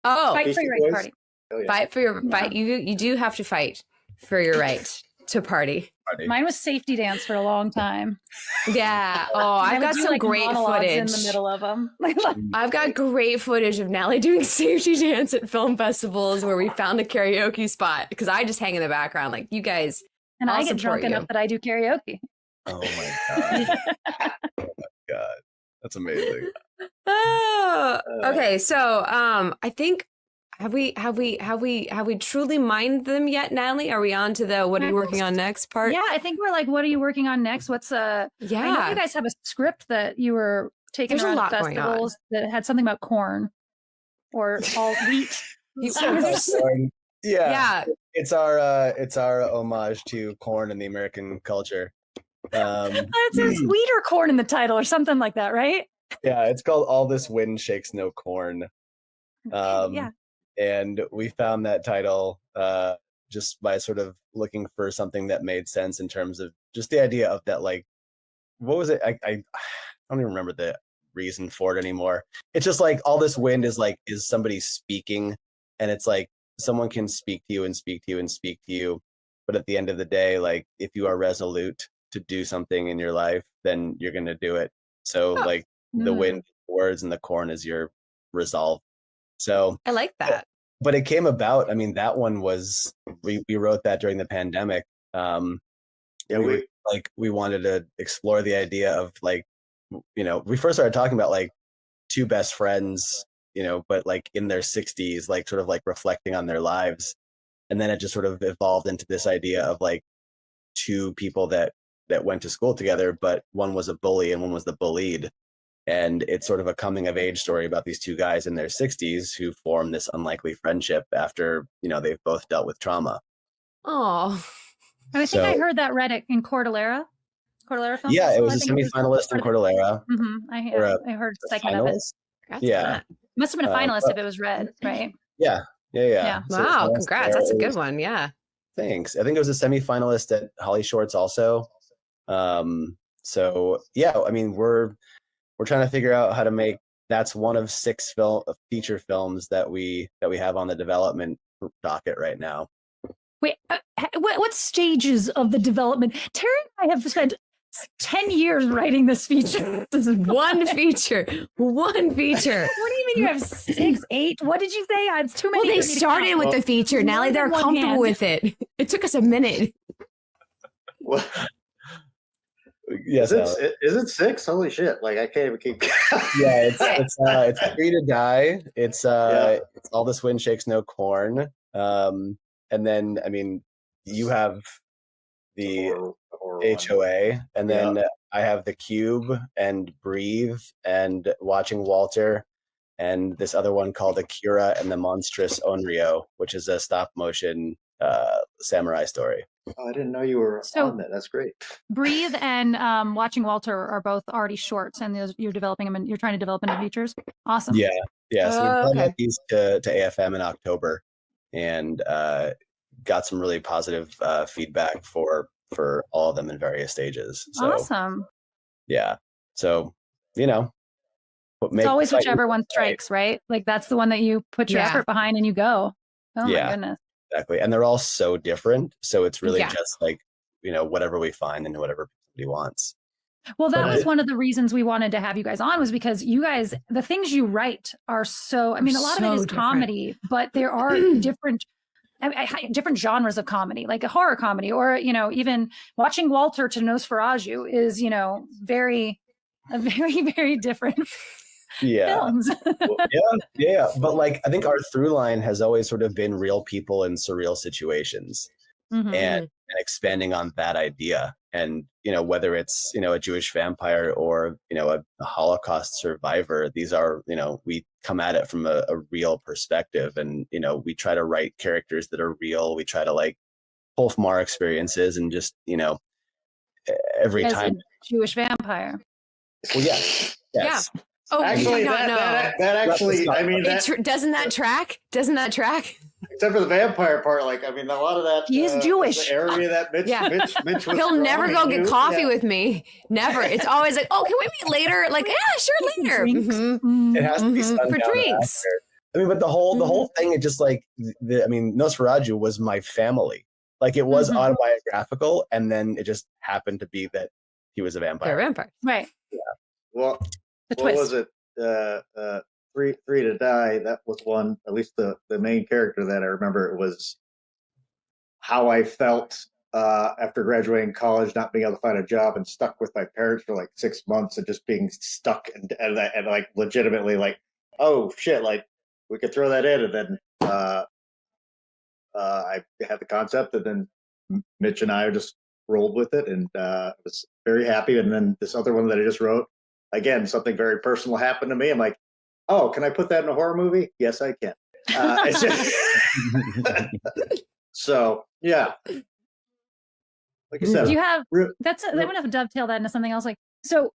Oh, fight for your right to party. Oh, yeah. Fight for your fight. You do have to fight for your right to party. Mine was Safety Dance for a long time. Yeah. Oh, I've got some great footage in the middle of them. I've got great footage of Natalie doing Safety Dance at film festivals where we found a karaoke spot, because I just hang in the background like, you guys. And I get drunk enough that I do karaoke. Oh my god! Oh my god, that's amazing. Oh, okay. So, I think have we truly mined them yet, Natalie? Are we on to the what are you working on next part? Yeah, I think we're like, what are you working on next? I know you guys have a script that you were taking around to festivals that had something about corn or all wheat. Yeah. It's our homage to corn in the American culture. It says wheat or corn in the title or something like that, right? Yeah, it's called All This Wind Shakes No Corn. Yeah. And we found that title just by sort of looking for something that made sense in terms of just the idea of that, like, what was it? I don't even remember the reason for it anymore. It's just like all this wind is somebody speaking, and it's like someone can speak to you and speak to you and speak to you. But at the end of the day, like, if you are resolute to do something in your life, then you're going to do it. So the wind, words, and the corn is your resolve. So I like that. But it came about, I mean, that one was, we wrote that during the pandemic. We wanted to explore the idea of we first started talking about like two best friends, but like in their 60s, like sort of like reflecting on their lives. And then it just sort of evolved into this idea of like two people that went to school together, but one was a bully and one was the bullied. And it's sort of a coming of age story about these two guys in their 60s who form this unlikely friendship after, they've both dealt with trauma. Oh, I think I heard that read in Cordillera Film. Yeah, it was a semi-finalist in Cordillera. Mm-hmm. I heard a segment of it. Yeah. Must have been a finalist if it was read, right? Yeah. Wow, congrats. That's a good one. Yeah. Thanks. I think it was a semi-finalist at Holly Shorts also. So yeah, I mean, we're trying to figure out how to make, that's one of 6 feature films that we have on the development docket right now. Wait, what stages of the development? Terry and I have spent 10 years writing this feature. This is one feature. One feature. What do you mean you have 6, 8? What did you say? It's too many. Well, they started with the feature. Now they're comfortable with it. It took us a minute. What? Yes, is it 6? Holy shit! Like, I can't even keep. Yeah, it's Free to Die. It's All This Wind Shakes No Corn. And then, I mean, you have the HOA, and then I have The Cube and Breathe and Watching Walter, and this other one called Akira and the Monstrous Onryo, which is a stop motion samurai story. Oh, I didn't know you were on that. That's great. Breathe and Watching Walter are both already shorts, and you're developing them, and you're trying to develop into features. Awesome. Yeah. So we brought these to AFM in October, and got some really positive feedback for all of them in various stages. So, awesome. Yeah. So it's always whichever one strikes, right? Like that's the one that you put your effort behind and you go. Oh my goodness. Exactly. And they're all so different. So it's really just like, whatever we find and whatever somebody wants. Well, that was one of the reasons we wanted to have you guys on, was because you guys, the things you write are so, I mean, a lot of it is different. comedy, but there are different genres of comedy, like a horror comedy, or, even watching Walter to Nosferatu is, very, very different films. Yeah. But like, I think our through line has always sort of been real people in surreal situations, and expanding on that idea. And, whether it's, a Jewish vampire or, a Holocaust survivor, these are, we come at it from a real perspective. And, we try to write characters that are real. We try to like pull from our experiences and just, every As time. a Jewish vampire. Well, yes. Yeah. Oh, actually, that actually, I mean, doesn't that track? Except for the vampire part, like, I mean, a lot of that. He is Jewish. The area that Mitch was. He'll never go get coffee with. with me. Never. It's always like, oh, can we meet later? Like, yeah, sure, later. It has to be For drinks. I mean, but the whole thing, it just like, Nosferatu was my family. Like, it was autobiographical, and then it just happened to be that he was a vampire. They're vampires. Right. Yeah. Well, The what twist. was it? Three to Die. That was one. At least the main character that I remember. It was how I felt after graduating college, not being able to find a job, and stuck with my parents for like 6 months, and just being stuck and like legitimately like, oh shit, like we could throw that in, and then I had the concept, and then Mitch and I just rolled with it, and was very happy. And then this other one that I just wrote, again, something very personal happened to me. I'm like, oh, can I put that in a horror movie? Yes, I can. It's just, so yeah, like I said, Do you have I'm gonna dovetail that into something else. Like, so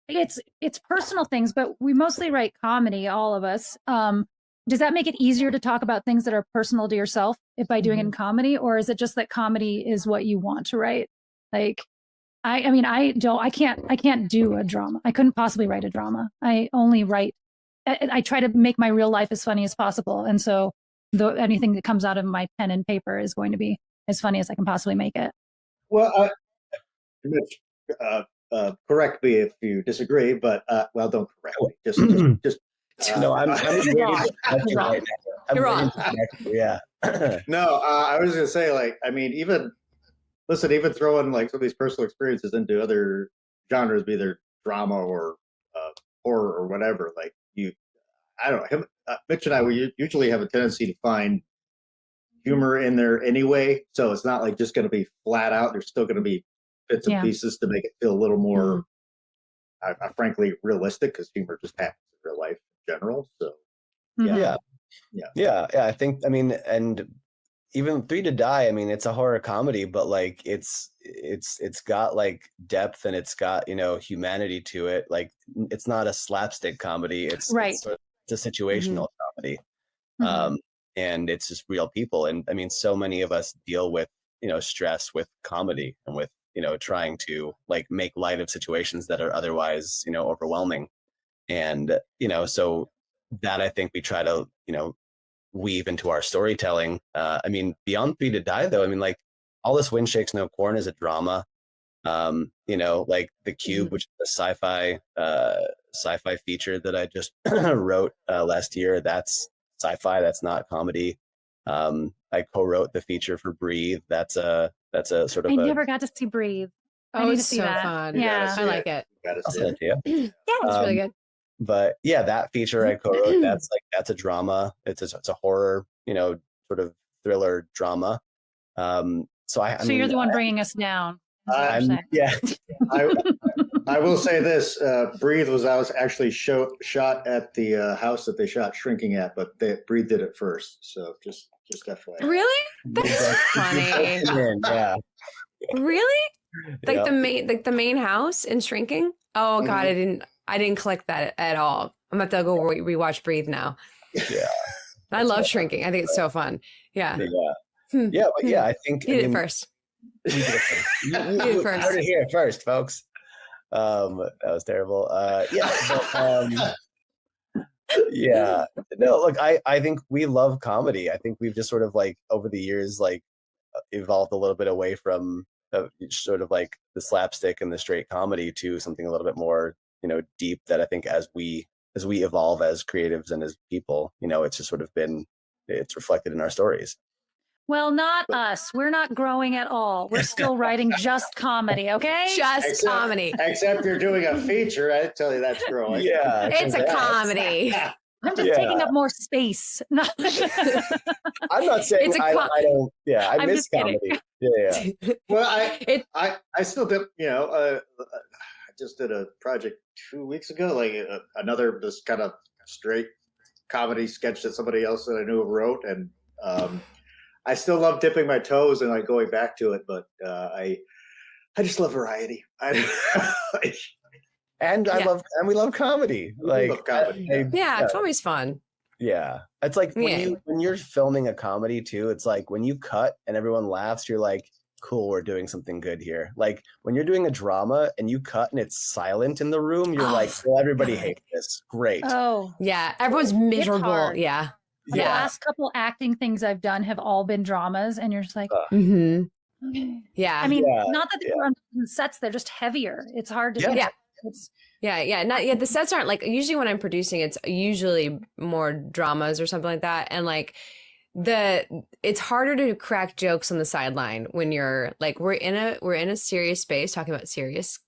it's personal things, but we mostly write comedy, all of us. Does that make it easier to talk about things that are personal to yourself if by doing it in comedy, or is it just that comedy is what you want to write? Like, I mean, I can't do a drama. I couldn't possibly write a drama. I only write. I try to make my real life as funny as possible, and so anything that comes out of my pen and paper is going to be as funny as I can possibly make it. well, Mitch, correct me if you disagree, but well, don't correct me. Just. No, I'm wrong. You're wrong. Yeah. No, I was gonna say, like, I mean, even throwing like some of these personal experiences into other genres, be either drama or horror or whatever. Like, I don't know. Mitch and I, we usually have a tendency to find humor in there anyway, so it's not like just going to be flat out. There's still going to be bits and pieces to make it feel a little more, frankly, realistic, because humor just happens in real life in general. So, yeah. I think, I mean, and even Three to Die, I mean, it's a horror comedy, but like it's got like depth, and it's got, humanity to it. Like, it's not a slapstick comedy. It's a situational comedy. And it's just real people. And I mean, so many of us deal with, stress with comedy, and with, trying to like make light of situations that are otherwise, overwhelming. And, so that, I think we try to, weave into our storytelling. I mean, beyond Three to Die, though, I mean, like, All This Wind Shakes No Corn is a drama. Like The Cube, which is a sci-fi feature that I just wrote last year. That's sci-fi. That's not comedy. I co-wrote the feature for Breathe. That's a sort of. I never got to see Breathe. I need to it's see so that. fun. Yeah, I like it. I'll send it to you. Yeah, it's really good. But yeah, that feature I co-wrote, that's a drama. It's a horror, sort of thriller drama. So you're the one bringing us down. Yeah. I will say this: Breathe was actually shot at the house that they shot Shrinking at, but Breathe did it first. So just FYI. Really? That's funny. Yeah. Really? Like the main house in Shrinking? Oh God, I didn't click that at all. I'm about to go rewatch Breathe now. Yeah. I love Shrinking. I think it's so fun. Yeah. Yeah, but yeah, I think You did it first. You heard it here first, folks. That was terrible. Yeah. No, look, I think we love comedy. I think we've just sort of like over the years like evolved a little bit away from sort of like the slapstick and the straight comedy to something a little bit more, deep, that I think as we evolve as creatives and as people, it's just sort of it's reflected in our stories. Well, not us. We're not growing at all. We're still writing just comedy, okay? Just comedy. Except you're doing a feature. I tell you, that's growing. Yeah. It's a comedy. I'm just taking up more space. I'm not saying I don't. Yeah, I miss comedy. Yeah. Well, I still did. I just did a project 2 weeks ago, like another this kind of straight comedy sketch that somebody else that I knew wrote, and I still love dipping my toes and like going back to it, but I just love variety. And we love comedy. We love comedy. It's always fun. Yeah. It's like when you're filming a comedy too, it's like when you cut and everyone laughs, you're like, cool, we're doing something good here. Like when you're doing a drama and you cut and it's silent in the room, you're like, well, everybody hates this. Great. Oh. Yeah. Everyone's miserable. Yeah. The last couple acting things I've done have all been dramas, and you're just like, okay. Yeah. I mean, not that they're on sets, they're just heavier. It's hard to do. The sets aren't like, usually when I'm producing, it's usually more dramas or something like that. And like it's harder to crack jokes on the sideline when you're like, we're in a serious space talking about serious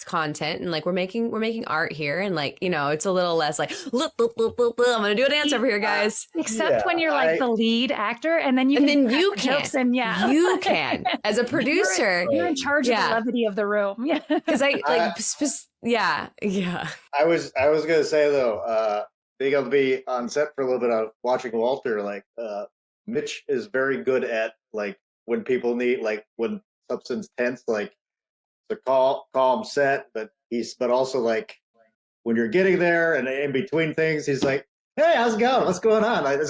content, and like we're making art here, and like, it's a little less like I'm gonna do a dance over here, guys. Except when you're like the lead actor, and then you can jokes, and you can as a producer, you're in charge of the levity of the room. Yeah, because I was gonna say though, being able to be on set for a little bit of watching Walter, like Mitch is very good at like when people need, like when substance tense, like the calm set, but also like when you're getting there and in between things, he's like, hey, how's it going? What's going on? Like,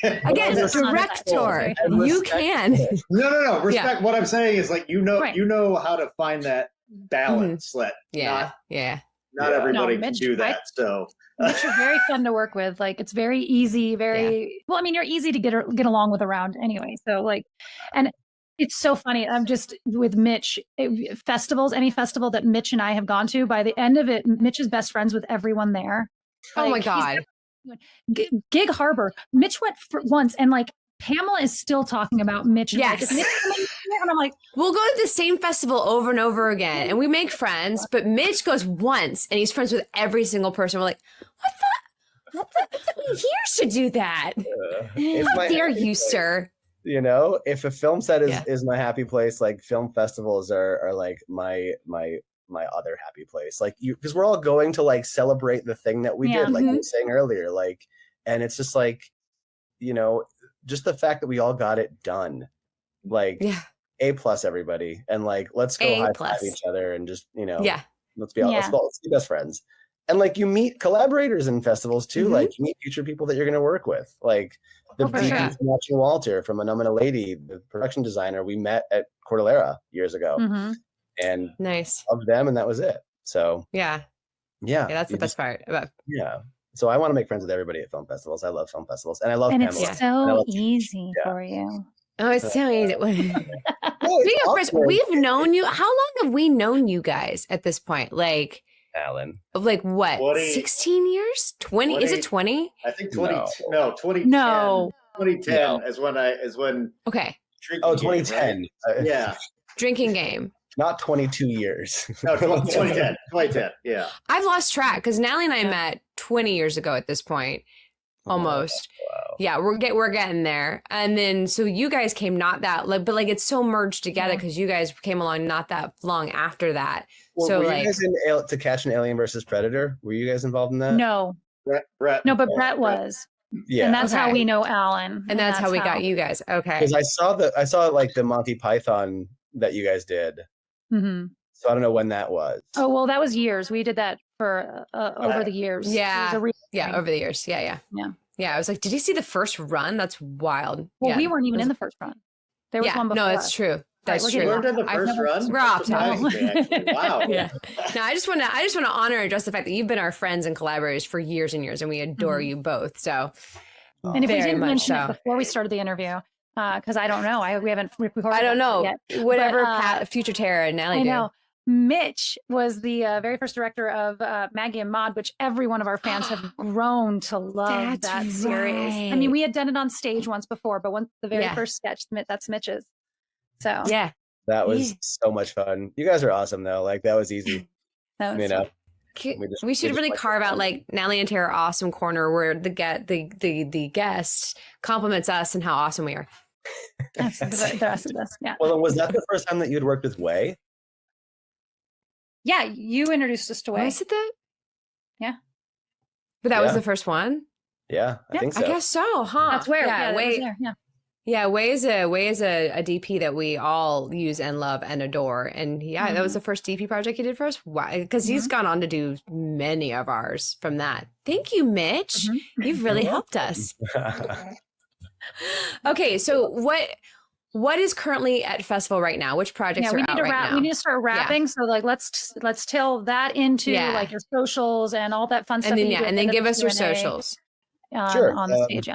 Again, director, you can. No. Respect. What I'm saying is like, you know how to find that balance. Not everybody can do that. Mitch are very fun to work with. Like it's very easy, well, I mean, you're easy to get along with around anyway. So like, and it's so funny. I'm just with Mitch, festivals, any festival that Mitch and I have gone to, by the end of it, Mitch is best friends with everyone there. Oh my God. Gig Harbor. Mitch went once, and like Pamela is still talking about Mitch. And yes. Like, and I'm like, we'll go to the same festival over and over again, and we make friends, but Mitch goes once and he's friends with every single person. We're like, what the we here should do that. How dare you, sir? If a film set is my happy place, like film festivals are like my other happy place. Like because we're all going to like celebrate the thing that we did, like you were saying earlier. Like, and it's just like, just the fact that we all got it done. Like A+ everybody, and like let's go high five each other and just let's be let's be best friends. And like you meet collaborators in festivals too. Like you meet future people that you're going to work with. Like the DP from Watching Walter, from A Numb and a Lady, the production designer, we met at Cordillera years ago, and nice loved them, and that was it. So yeah, that's the best part about. Yeah. So I want to make friends with everybody at film festivals. I love film festivals, and I love. And Pamela. it's so easy for you. Oh, it's so easy. Speaking of friends, we've known you. How long have we known you guys at this point? Like. Allen. Like what? 16 years? 20? Is it 20? I think 20. No, 2010. No. 2010 is when. Okay. 2010. Right? Yeah. Drinking game. Not 22 years. No, 2010. 2010. Yeah. I've lost track because Natalie and I met 20 years ago at this point. Almost. Wow. Yeah, we're getting there. And then so you guys came not that like, but like it's so merged together because you guys came along not that long after that. Well, so were like you guys in To Catch an Alien versus Predator? Were you guys involved in that? No. Brett. No, but Brett was. Yeah. And that's how we know Allen. And that's how we got you guys. Okay. Because I saw like the Monty Python that you guys did. Mm-hmm. So I don't know when that was. Oh, well, that was years. We did that for over the years. Yeah. Over the years. Yeah. Yeah, I was like, did you see the first run? That's wild. Well, we weren't even in the first run. There was one before. No, it's true. That's true. We weren't in the first run. We're off topic. Wow. Yeah. No, I just want to honor and address the fact that you've been our friends and collaborators for years and years, and we adore you both. So, and if we didn't mention it before we started the interview, because I don't know. We haven't recorded. I don't know. Yet. Whatever But, future Tara and Nellie I do. know. Mitch was the very first director of Maggie and Maud, which every one of our fans have grown to love that series. I mean, we had done it on stage once before, but the very first sketch, that's Mitch's. So yeah, that was so much fun. You guys are awesome though. Like that was easy. that was you know, we should really carve out like Natalie and Tara awesome corner where the guest compliments us and how awesome we are. That's the rest of us. Yeah. Well, was that the first time that you'd worked with Way? Yeah, you introduced us to Way. Was it that? Yeah. But that was the first one? Yeah, I think so. I guess so, huh? That's where. Yeah, Way. Yeah. Yeah, Way is a DP that we all use and love and adore. And that was the first DP project he did for us. Why? Because he's gone on to do many of ours from that. Thank you, Mitch. You've really helped us. Okay, so what is currently at festival right now? Which projects are out right now? We need to start wrapping. So like let's tell that into like your socials and all that fun stuff. And then give us your socials. Sure. On the stage,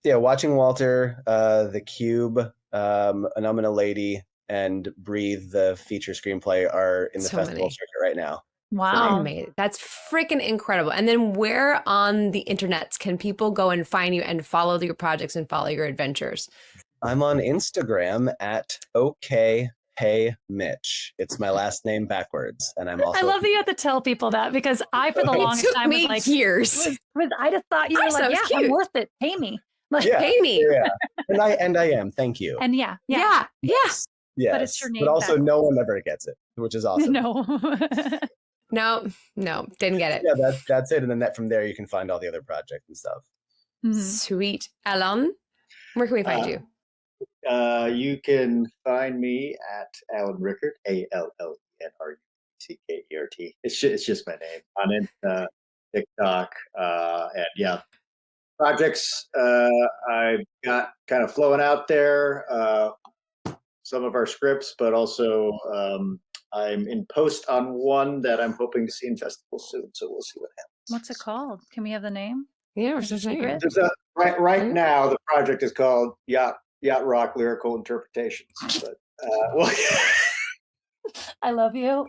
Yeah, Watching Walter, The Cube, An a Lady, and Breathe, the feature screenplay, are in the festival circuit right now. Wow. That's freaking incredible. And then where on the internets can people go and find you and follow your projects and follow your adventures? I'm on Instagram at OKHeyMitch. It's my last name backwards. And I'm also I love that you have to tell people that because I, for the longest time, was like, years. I just thought you were like, yeah, I'm worth it. Pay me. Like, pay me. Yeah. And I am. Thank you. And yeah. Yes. But it's your name. But also no one ever gets it, which is awesome. No, didn't get it. Yeah, that's it. And then from there you can find all the other projects and stuff. Sweet. Allen, where can we find you? You can find me at Allen Rueckert, ALLENRUCKERT. It's just my name on TikTok, and projects I've got kind of flowing out there. Some of our scripts, but also I'm in post on one that I'm hoping to see in festivals soon. So we'll see what happens. What's it called? Can we have the name? Yeah, what's the name? Right now, the project is called Yacht Rock Lyrical Interpretations. But I love you.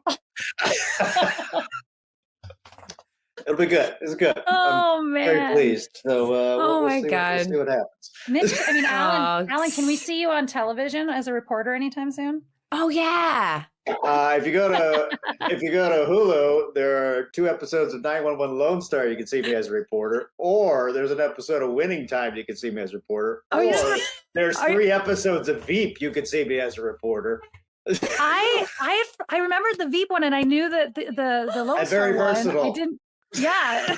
It'll be good. It's good. Oh, I'm man. very pleased. So oh my God. We'll see what happens. Mitch, Allen, can we see you on television as a reporter anytime soon? Oh yeah. If you go to Hulu, there are 2 episodes of 911 Lone Star. You can see me as a reporter, or there's an episode of Winning Time. You can see me as a reporter. Or there's 3 episodes of Veep. You can see me as a reporter. I remembered the Veep one, and I knew that the Lone Star very versatile. one. I didn't. Yeah.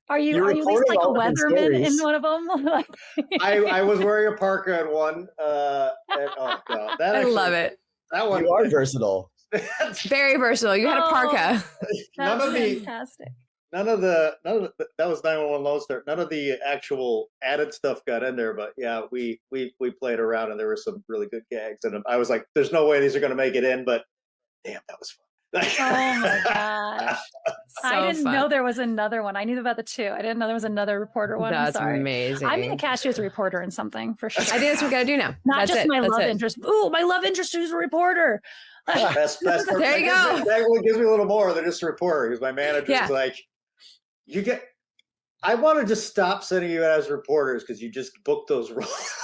Are you at least like a weatherman in one of them? I was wearing a parka in one. And, oh God, I love it. That one. You are versatile. Very versatile. You had a parka. Fantastic. None of the that was 911 Lone Star. None of the actual added stuff got in there, but yeah, we played around and there were some really good gags, and I was like, "There's no way these are going to make it in," but damn, that was fun. Oh my gosh. I didn't know there was another one. I knew about the 2. I didn't know there was another reporter one. That's amazing. I'm going to cast you as a reporter in something for sure. I think that's what we got to do now. Not just my love interest. Ooh, my love interest is a reporter. That's there you go. That gives me a little more than just a reporter, because my manager's like, I want to just stop sending you as reporters because you just booked those roles.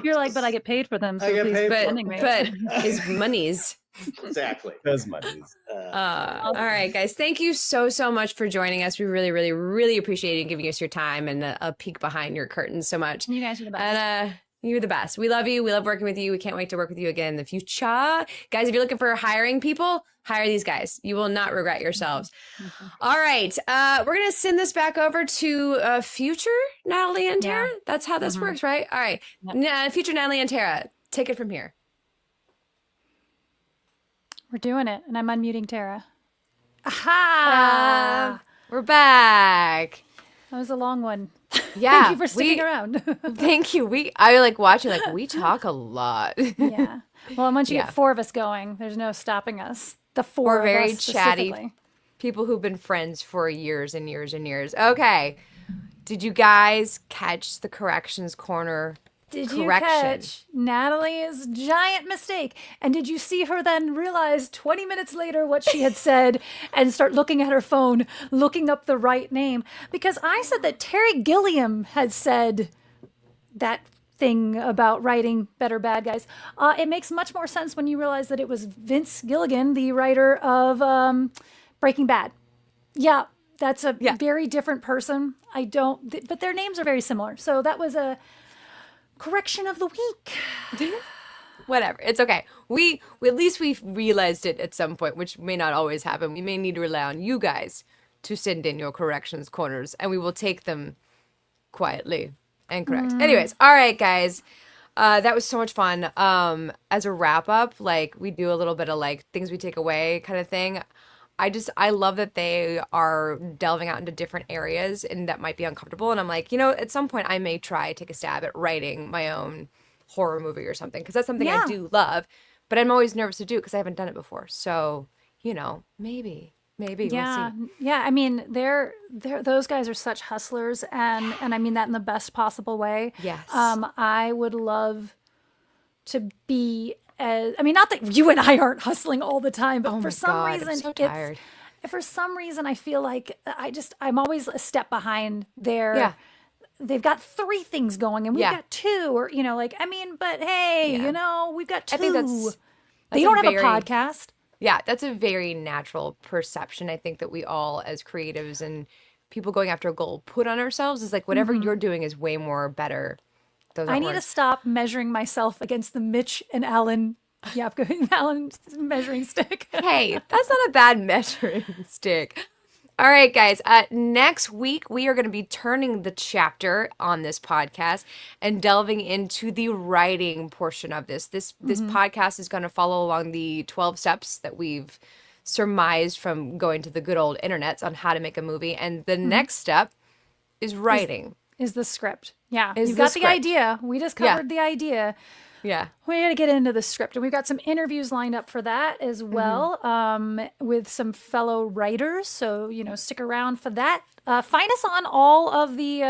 You're like, but I get paid for them. So I get paid for them. But his money's. Exactly. Those monies. All right, guys. Thank you so much for joining us. We really, really, really appreciate you giving us your time and a peek behind your curtains so much. You guys are the best. And you're the best. We love you. We love working with you. We can't wait to work with you again in the future. Guys, if you're looking for hiring people, hire these guys. You will not regret yourselves. All right. We're going to send this back over to future Natalie and Tara. That's how this works, right? All right. Future Natalie and Tara, take it from here. We're doing it, and I'm unmuting Tara. Aha! We're back. That was a long one. Yeah. Thank you for sticking around. Thank you. I like watching, like, we talk a lot. Yeah. Well, and once you get 4 of us going, there's no stopping us. The 4 We're very of us chatty people who've been friends for years and years and years. Okay. Did you guys catch the corrections corner? Did you Correction. catch Natalie's giant mistake? And did you see her then realize 20 minutes later what she had said and start looking at her phone, looking up the right name? Because I said that Terry Gilliam had said that thing about writing better bad guys. It makes much more sense when you realize that it was Vince Gilligan, the writer of Breaking Bad. Yeah, that's a very different person. But their names are very similar. So that was a correction of the week. Whatever. It's okay. We at least we realized it at some point, which may not always happen. We may need to rely on you guys to send in your corrections corners, and we will take them quietly and correct. Anyways, all right, guys. That was so much fun. As a wrap up, like we do a little bit of like things we take away kind of thing. I love that they are delving out into different areas and that might be uncomfortable. And I'm like, at some point I may take a stab at writing my own horror movie or something. Cause that's something I do love, but I'm always nervous to do because I haven't done it before. So, maybe we'll see. Yeah. I mean, those guys are such hustlers and I mean that in the best possible way. Yes. I would love to be not that you and I aren't hustling all the time, but for some reason, I'm so tired. For some reason, I feel like I'm always a step behind there. Yeah. They've got 3 things going and we've got 2 or, but hey, we've got 2. I think that's they don't have a podcast. Yeah. That's a very natural perception. I think that we all as creatives and people going after a goal put on ourselves is like, whatever you're doing is way more better. I need to stop measuring myself against the Mitch and Allen Yapko Allen measuring stick. Hey, that's not a bad measuring stick. All right, guys. Next week, we are going to be turning the chapter on this podcast and delving into the writing portion of this. This podcast is going to follow along the 12 steps that we've surmised from going to the good old internets on how to make a movie. And the next step is writing. Is the script. Yeah. You've got the idea. We just covered the idea. Yeah. We got to get into the script. And we've got some interviews lined up for that as well with some fellow writers. So, stick around for that. Find us on all of the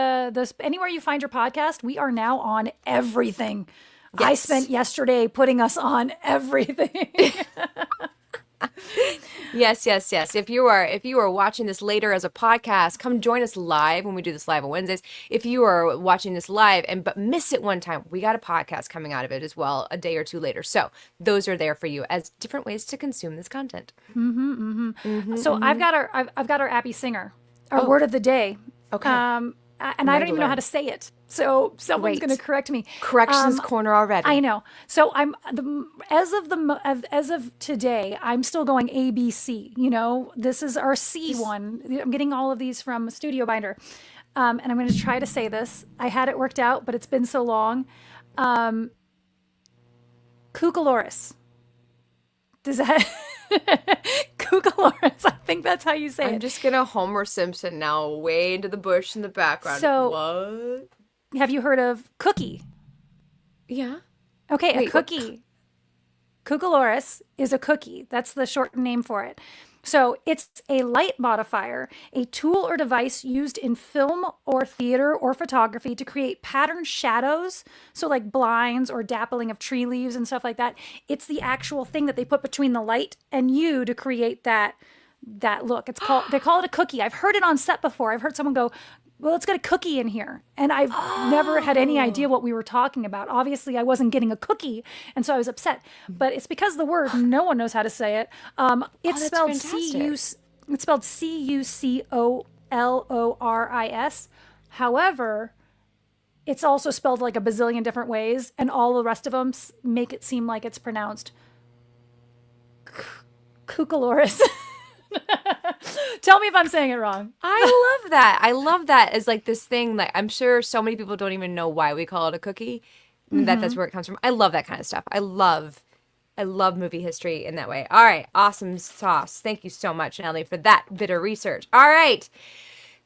anywhere you find your podcast. We are now on everything. Yes. I spent yesterday putting us on everything. Yes. If you are watching this later as a podcast, come join us live when we do this live on Wednesdays. If you are watching this live but miss it one time, we got a podcast coming out of it as well a day or 2 later. So those are there for you as different ways to consume this content. So I've got our Abby Singer, our word of the day. Okay. And I don't even know how to say it. So someone's going to correct me. Corrections corner already. I know. So as of today, I'm still going ABC. This is our C one. I'm getting all of these from Studio Binder. And I'm going to try to say this. I had it worked out, but it's been so long. Cucaloris. Does that... Cucaloris. I think that's how you say it. I'm just going to Homer Simpson now, way into the bush in the background. So, what? Have you heard of cookie? Yeah. Okay, a cookie. Cucaloris is a cookie. That's the short name for it. So it's a light modifier, a tool or device used in film or theater or photography to create patterned shadows. So like blinds or dappling of tree leaves and stuff like that. It's the actual thing that they put between the light and you to create that look. They call it a cookie. I've heard it on set before. I've heard someone go, well, let's get a cookie in here. And I've never had any idea what we were talking about. Obviously, I wasn't getting a cookie, and so I was upset. But it's because the word, no one knows how to say it. It's spelled Cucoloris. However, it's also spelled like a bazillion different ways, and all the rest of them make it seem like it's pronounced Cucaloris. Tell me if I'm saying it wrong. I love that. I love that as like this thing. Like I'm sure so many people don't even know why we call it a cookie. That's where it comes from. I love that kind of stuff. I love movie history in that way. All right, awesome sauce. Thank you so much, Nellie, for that bit of research. All right,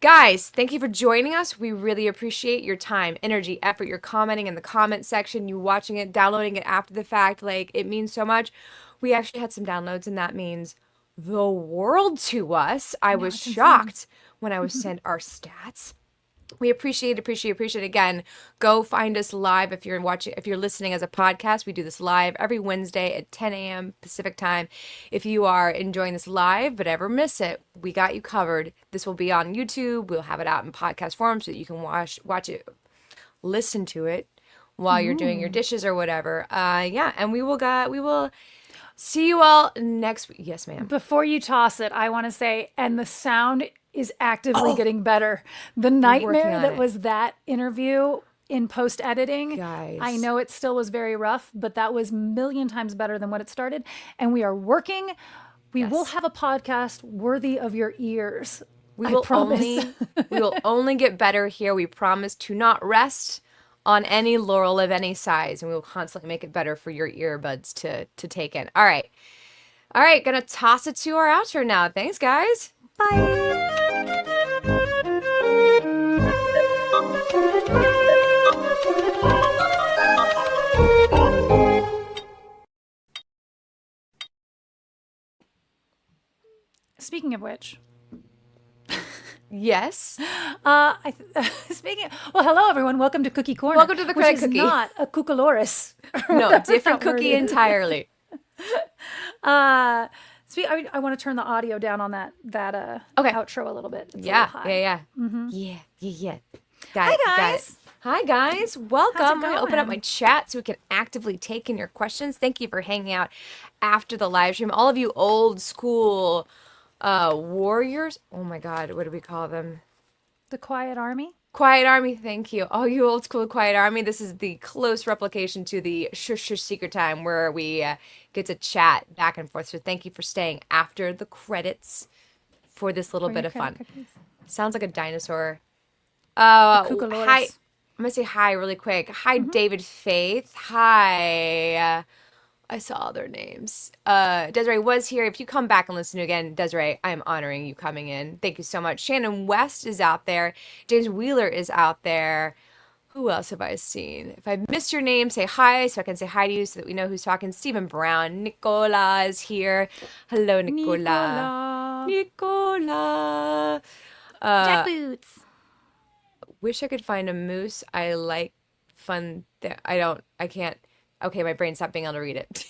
guys, thank you for joining us. We really appreciate your time, energy, effort. You're commenting in the comment section. You watching it, downloading it after the fact. Like it means so much. We actually had some downloads, and that means the world to us. I was shocked when I was sent our stats. We appreciate again. Go find us live if you're listening as a podcast. We do this live every Wednesday at 10 a.m. Pacific time. If you are enjoying this live but ever miss it, we got you covered. This will be on YouTube. We'll have it out in podcast form so that you can watch it, listen to it while you're doing your dishes or whatever. And we will see you all next week. Yes, ma'am. Before you toss it, I want to say, and the sound is actively getting better. The nightmare that was that interview in post-editing, guys, I know it still was very rough, but that was a million times better than what it started. And we are working. We will have a podcast worthy of your ears. We will only get better here. We promise to not rest on any laurel of any size, and we will constantly make it better for your earbuds to take in. All right, gonna toss it to our outro now. Thanks, guys. Bye. Speaking of which, yes. Well, hello everyone. Welcome to Cookie Corner. Welcome to the Credit Cookie. Which is not a Cucaloris. No, different cookie entirely. I want to turn the audio down on that outro a little bit. It's a little high. Yeah. Mm-hmm. Yeah. Hi guys. Hi guys. Welcome. I'm going to open up going? my chat so we can actively take in your questions. Thank you for hanging out after the live stream. All of you old school warriors. Oh my God, what do we call them? The Quiet Army. Quiet Army, thank you. Oh, you old school Quiet Army. This is the close replication to the Shush Secret Time where we get to chat back and forth. So thank you for staying after the credits for this little bit of fun. Cookies. Sounds like a dinosaur. The Hi. Cucaloris. I'm going to say hi really quick. Hi, David Faith. Hi. I saw their names. Desiree was here. If you come back and listen again, Desiree, I am honoring you coming in. Thank you so much. Shannon West is out there. James Wheeler is out there. Who else have I seen? If I missed your name, say hi so I can say hi to you so that we know who's talking. Stephen Brown. Nicola is here. Hello, Nicola. Nicola. Jackboots. Wish I could find a moose. I like fun. I can't. Okay, my brain stopped being able to read it.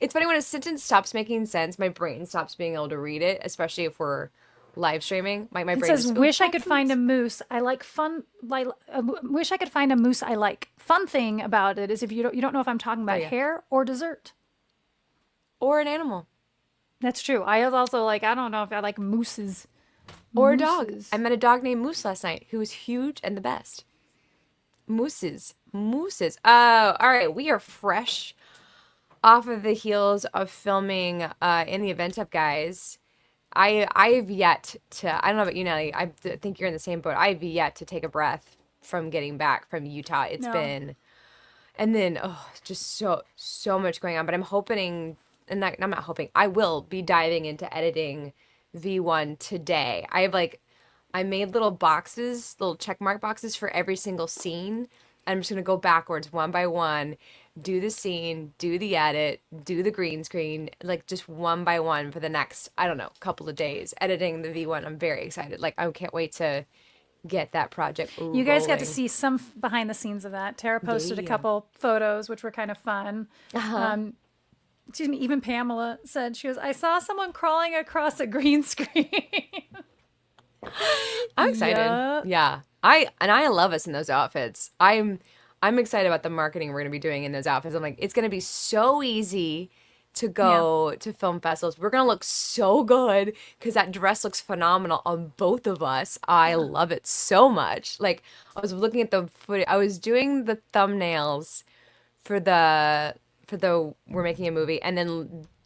It's funny when a sentence stops making sense, my brain stops being able to read it, especially if we're live streaming. My brain says, just, "Wish I could find a moose. I like fun. Like, wish I could find a moose. I like." Fun thing about it is if you don't know if I'm talking about hair or dessert or an animal. That's true. I was also like, I don't know if I like mooses or a dog. I met a dog named Moose last night who was huge and the best. Mooses. Oh, all right. We are fresh off of the heels of filming in the Event Up, guys. I've yet to, I don't know about you, Nelly. I think you're in the same boat. I've yet to take a breath from getting back from Utah. It's been, and then, just so much going on. But I'm hoping, and I'm not hoping, I will be diving into editing V1 today. I made little boxes, little check mark boxes for every single scene. I'm just going to go backwards one by one, do the scene, do the edit, do the green screen, like just one by one for the next, I don't know, couple of days. Editing the V1, I'm very excited. Like, I can't wait to get that project rolling. You guys got to see some behind the scenes of that. Tara posted a couple photos, which were kind of fun. Excuse me, even Pamela said, she goes, "I saw someone crawling across a green screen." I'm excited. Yeah. I love us in those outfits. I'm excited about the marketing we're going to be doing in those outfits. I'm like, it's going to be so easy to go to film festivals. We're going to look so good because that dress looks phenomenal on both of us. I love it so much. Like, I was looking at the footage. I was doing the thumbnails for the We're Making a Movie, and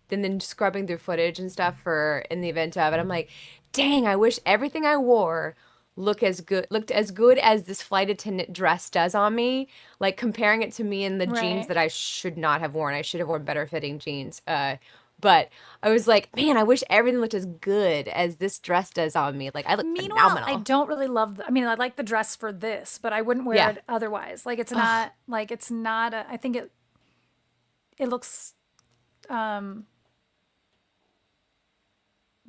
then scrubbing through footage and stuff for in the Event of it. I'm like, dang, I wish everything I wore looked as good as this flight attendant dress does on me. Like, comparing it to me in the jeans that I should not have worn. I should have worn better fitting jeans. But I was like, man, I wish everything looked as good as this dress does on me. Like, I look phenomenal. I don't really love I like the dress for this, but I wouldn't wear it otherwise. Like, it's not I think it looks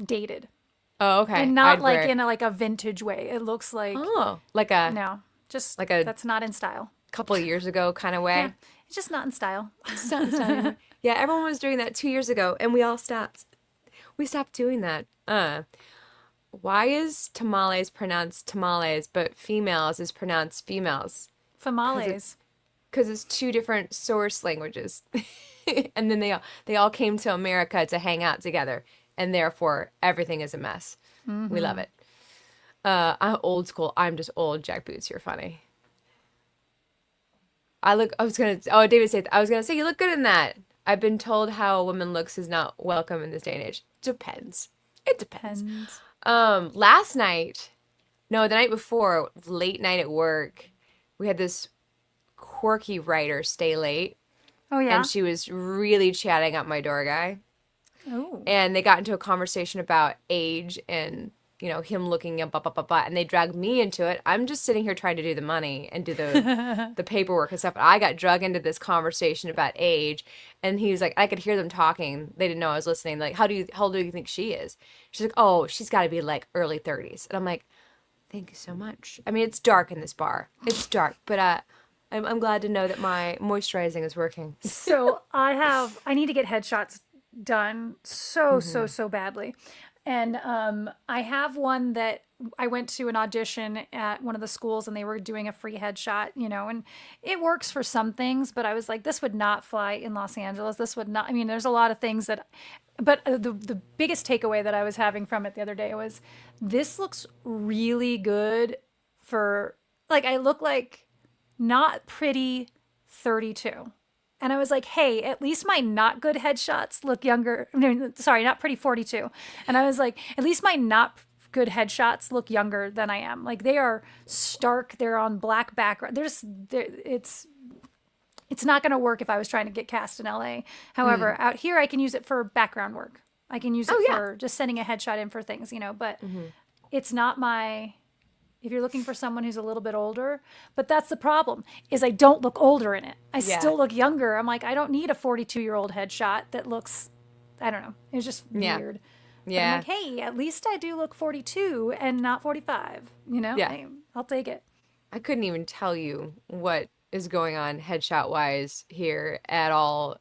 dated. Oh, okay. And not I'd like wear it. in a vintage way. It looks like Oh, like a no, just like a that's not in style. couple of years ago kind of Yeah, way. it's just not in style. It's not anymore. Yeah, everyone was doing that 2 years ago, and we all stopped. We stopped doing that. Why is tamales pronounced tamales, but females is pronounced females? Because Famales. it's two different source languages, and then they all came to America to hang out together, and therefore everything is a mess. We love it. I'm old school. I'm just old. Jack Boots, you're funny. David said, I was gonna say, you look good in that. I've been told how a woman looks is not welcome in this day and age. Depends. It depends. Pens. Last night, no, the night before, late night at work, we had this quirky writer stay late, Oh yeah. and she was really chatting up my door guy. Oh. And they got into a conversation about age and him looking at blah, blah, blah, blah, and they dragged me into it. I'm just sitting here trying to do the money and do the paperwork and stuff. And I got dragged into this conversation about age, and he was like, I could hear them talking. They didn't know I was listening. Like, how old do you think she is? She's like, oh, she's got to be like early 30s. And I'm like, thank you so much. I mean, it's dark in this bar. It's dark, but I'm glad to know that my moisturizing is working. So I need to get headshots done so badly. And I have one that I went to an audition at one of the schools and they were doing a free headshot, and it works for some things, but I was like, this would not fly in Los Angeles. This would not, I mean, there's a lot of things but the biggest takeaway that I was having from it the other day was this looks really good for, like, I look like not pretty 32. And I was like, hey, at least my not good headshots look younger. No, sorry, not pretty 42. And I was like, at least my not good headshots look younger than I am. Like, they are stark. They're on black background. It's not going to work if I was trying to get cast in LA. However, out here, I can use it for background work. I can use it for just sending a headshot in for things, but it's not if you're looking for someone who's a little bit older, but that's the problem is I don't look older in it. I still look younger. I'm like, I don't need a 42-year-old headshot that looks, I don't know. It's just weird. Yeah. But I'm like, hey, at least I do look 42 and not 45, Yeah. I'll take it. I couldn't even tell you what is going on headshot wise here at all.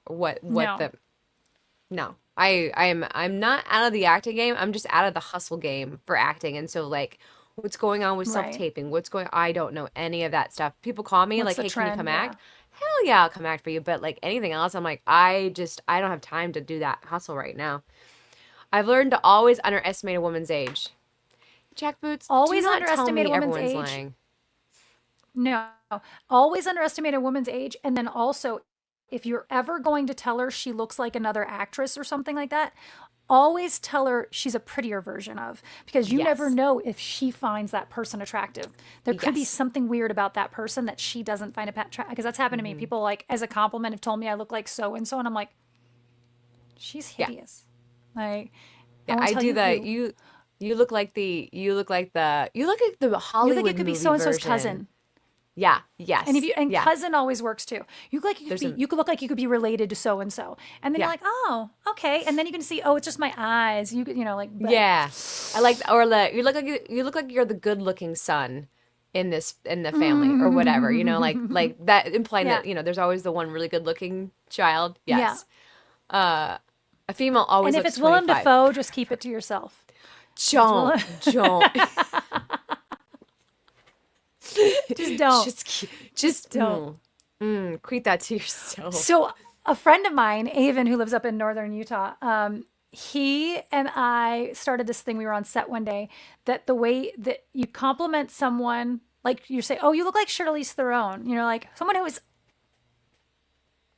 No. I'm not out of the acting game. I'm just out of the hustle game for acting. And so, like, what's going on with self-taping? I don't know any of that stuff. People call me What's like, hey, trend? can you come act? Hell yeah, I'll come act for you. But like anything else, I'm like, I don't have time to do that hustle right now. I've learned to always underestimate a woman's age. Jack Boots, Always do not underestimate tell a me woman's everyone's age. lying. No, always underestimate a woman's age. And then also, if you're ever going to tell her she looks like another actress or something like that, always tell her she's a prettier version of, because you never know if she finds that person attractive. There could be something weird about that person that she doesn't find attractive, because that's happened to me. People, like, as a compliment, have told me I look like so-and-so, and I'm like, she's hideous. Like, I do that. You look like the Hollywood you think it could be movie so-and-so's version. cousin. Yeah. Yes. And cousin always works too. You look like you could look like you could be related to so and so, and then you're like, oh, okay, and then you can see, oh, it's just my eyes. Like. Yeah, I like, or you look like you're the good-looking son in the family or whatever. Like that, implying that there's always the one really good-looking child. Yes. A female always. And if looks it's Willem 25. Dafoe, just keep it to yourself. Don't. Just don't. Just don't. Keep that to yourself. So a friend of mine, Avon, who lives up in northern Utah, he and I started this thing. We were on set one day, that the way that you compliment someone, like you say, oh, you look like Charlize Theron, like someone who is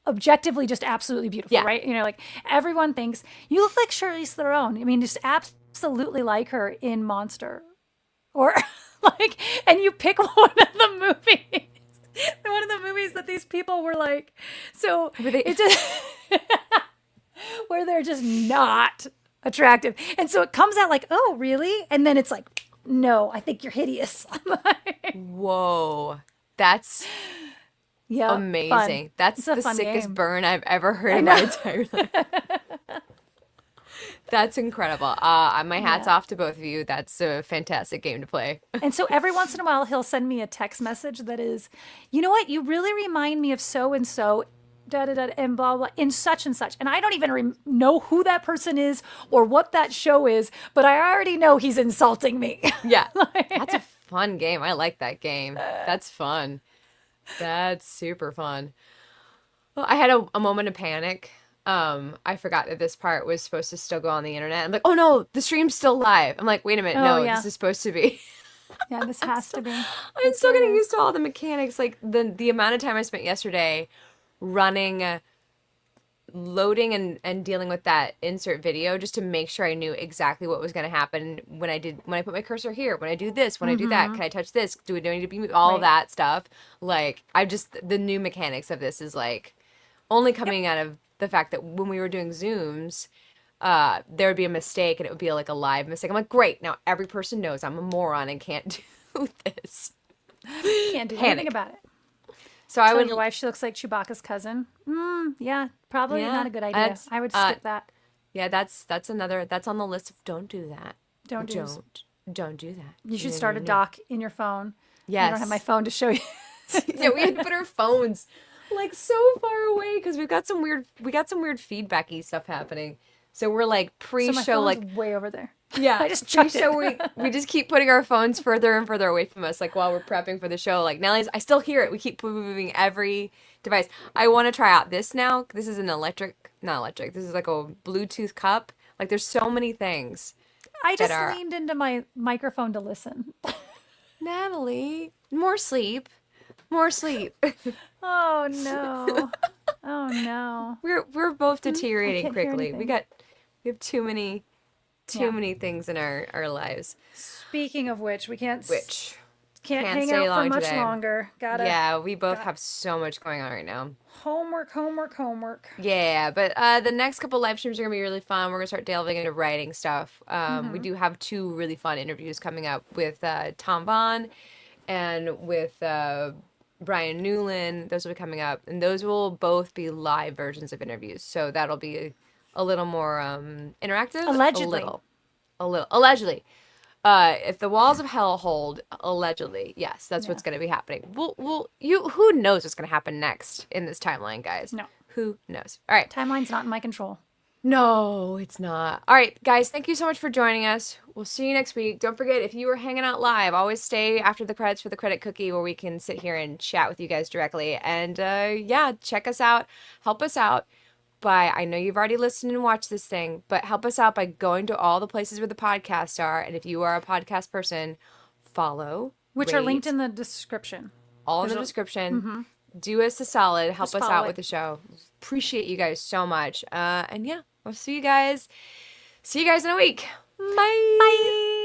objectively just absolutely beautiful, right? Like everyone thinks you look like Charlize Theron. I mean, just absolutely like her in Monster, or like, and you pick one of the movies. One of the movies that these people were like, so it just where they're just not attractive, and so it comes out like, oh, really? And then it's like, no, I think you're hideous. Whoa, that's amazing. Fun. That's the sickest game. burn I've ever heard in my entire life. That's incredible. My hat's off to both of you. That's a fantastic game to play. And so every once in a while, he'll send me a text message that is, you know what? You really remind me of so and so, da da da, and blah blah, in such and such. And I don't even know who that person is or what that show is, but I already know he's insulting me. Yeah, that's a fun game. I like that game. That's fun. That's super fun. Well, I had a moment of panic. I forgot that this part was supposed to still go on the internet. I'm like, oh no, the stream's still live. I'm like, wait a minute, no, this is supposed to be. Yeah, this has to be. I'm still getting used to all the mechanics. Like the amount of time I spent yesterday running, loading and dealing with that insert video just to make sure I knew exactly what was going to happen when I put my cursor here, when I do this, when I do that, can I touch this? Do I need to be all that stuff? Like the new mechanics of this is like only coming out of the fact that when we were doing Zooms, there would be a mistake and it would be like a live mistake. I'm like, great, now every person knows I'm a moron and can't do this. Can't do anything about it. So I Tell would your wife she looks like Chewbacca's cousin. Yeah, probably not a good idea. I would skip that. Yeah, that's on the list of don't do that. Don't do that. You should start a doc in your phone. Yes. I don't have my phone to show you. Yeah, we had to put our phones like so far away because we got some weird feedbacky stuff happening. So we're like pre-show, so my like way over there. Yeah, I just chucked pre-show we just keep putting our phones further and further away from us, like while we're prepping for the show. Like I still hear it. We keep moving every device. I want to try out this now. This is an not electric. This is like a Bluetooth cup. Like there's so many things. I just leaned into my microphone to listen. Natalie, more sleep. Oh no. Oh no. We're both deteriorating quickly. We have too many things in our lives. Speaking of which, we can't hang stay out long for much today. longer. We both have so much going on right now. Homework. Yeah, but the next couple live streams are gonna be really fun. We're gonna start delving into writing stuff. We do have 2 really fun interviews coming up with Tom Vaughn and with Brian Newland. Those will be coming up, and those will both be live versions of interviews. So that'll be a little more interactive. Allegedly. A little. Allegedly. If the walls of hell hold, allegedly, yes, that's what's going to be happening. Who knows what's going to happen next in this timeline, guys? No. Who knows? All right. Timeline's not in my control. No, it's not. All right, guys, thank you so much for joining us. We'll see you next week. Don't forget, if you are hanging out live, always stay after the credits for the credit cookie where we can sit here and chat with you guys directly. And check us out. Help us out by, I know you've already listened and watched this thing, but help us out by going to all the places where the podcasts are. And if you are a podcast person, follow. Which are linked in the description. All in the description. Do us a solid. Help us out with the show. Appreciate you guys so much. And yeah, we'll see you guys in a week. Bye.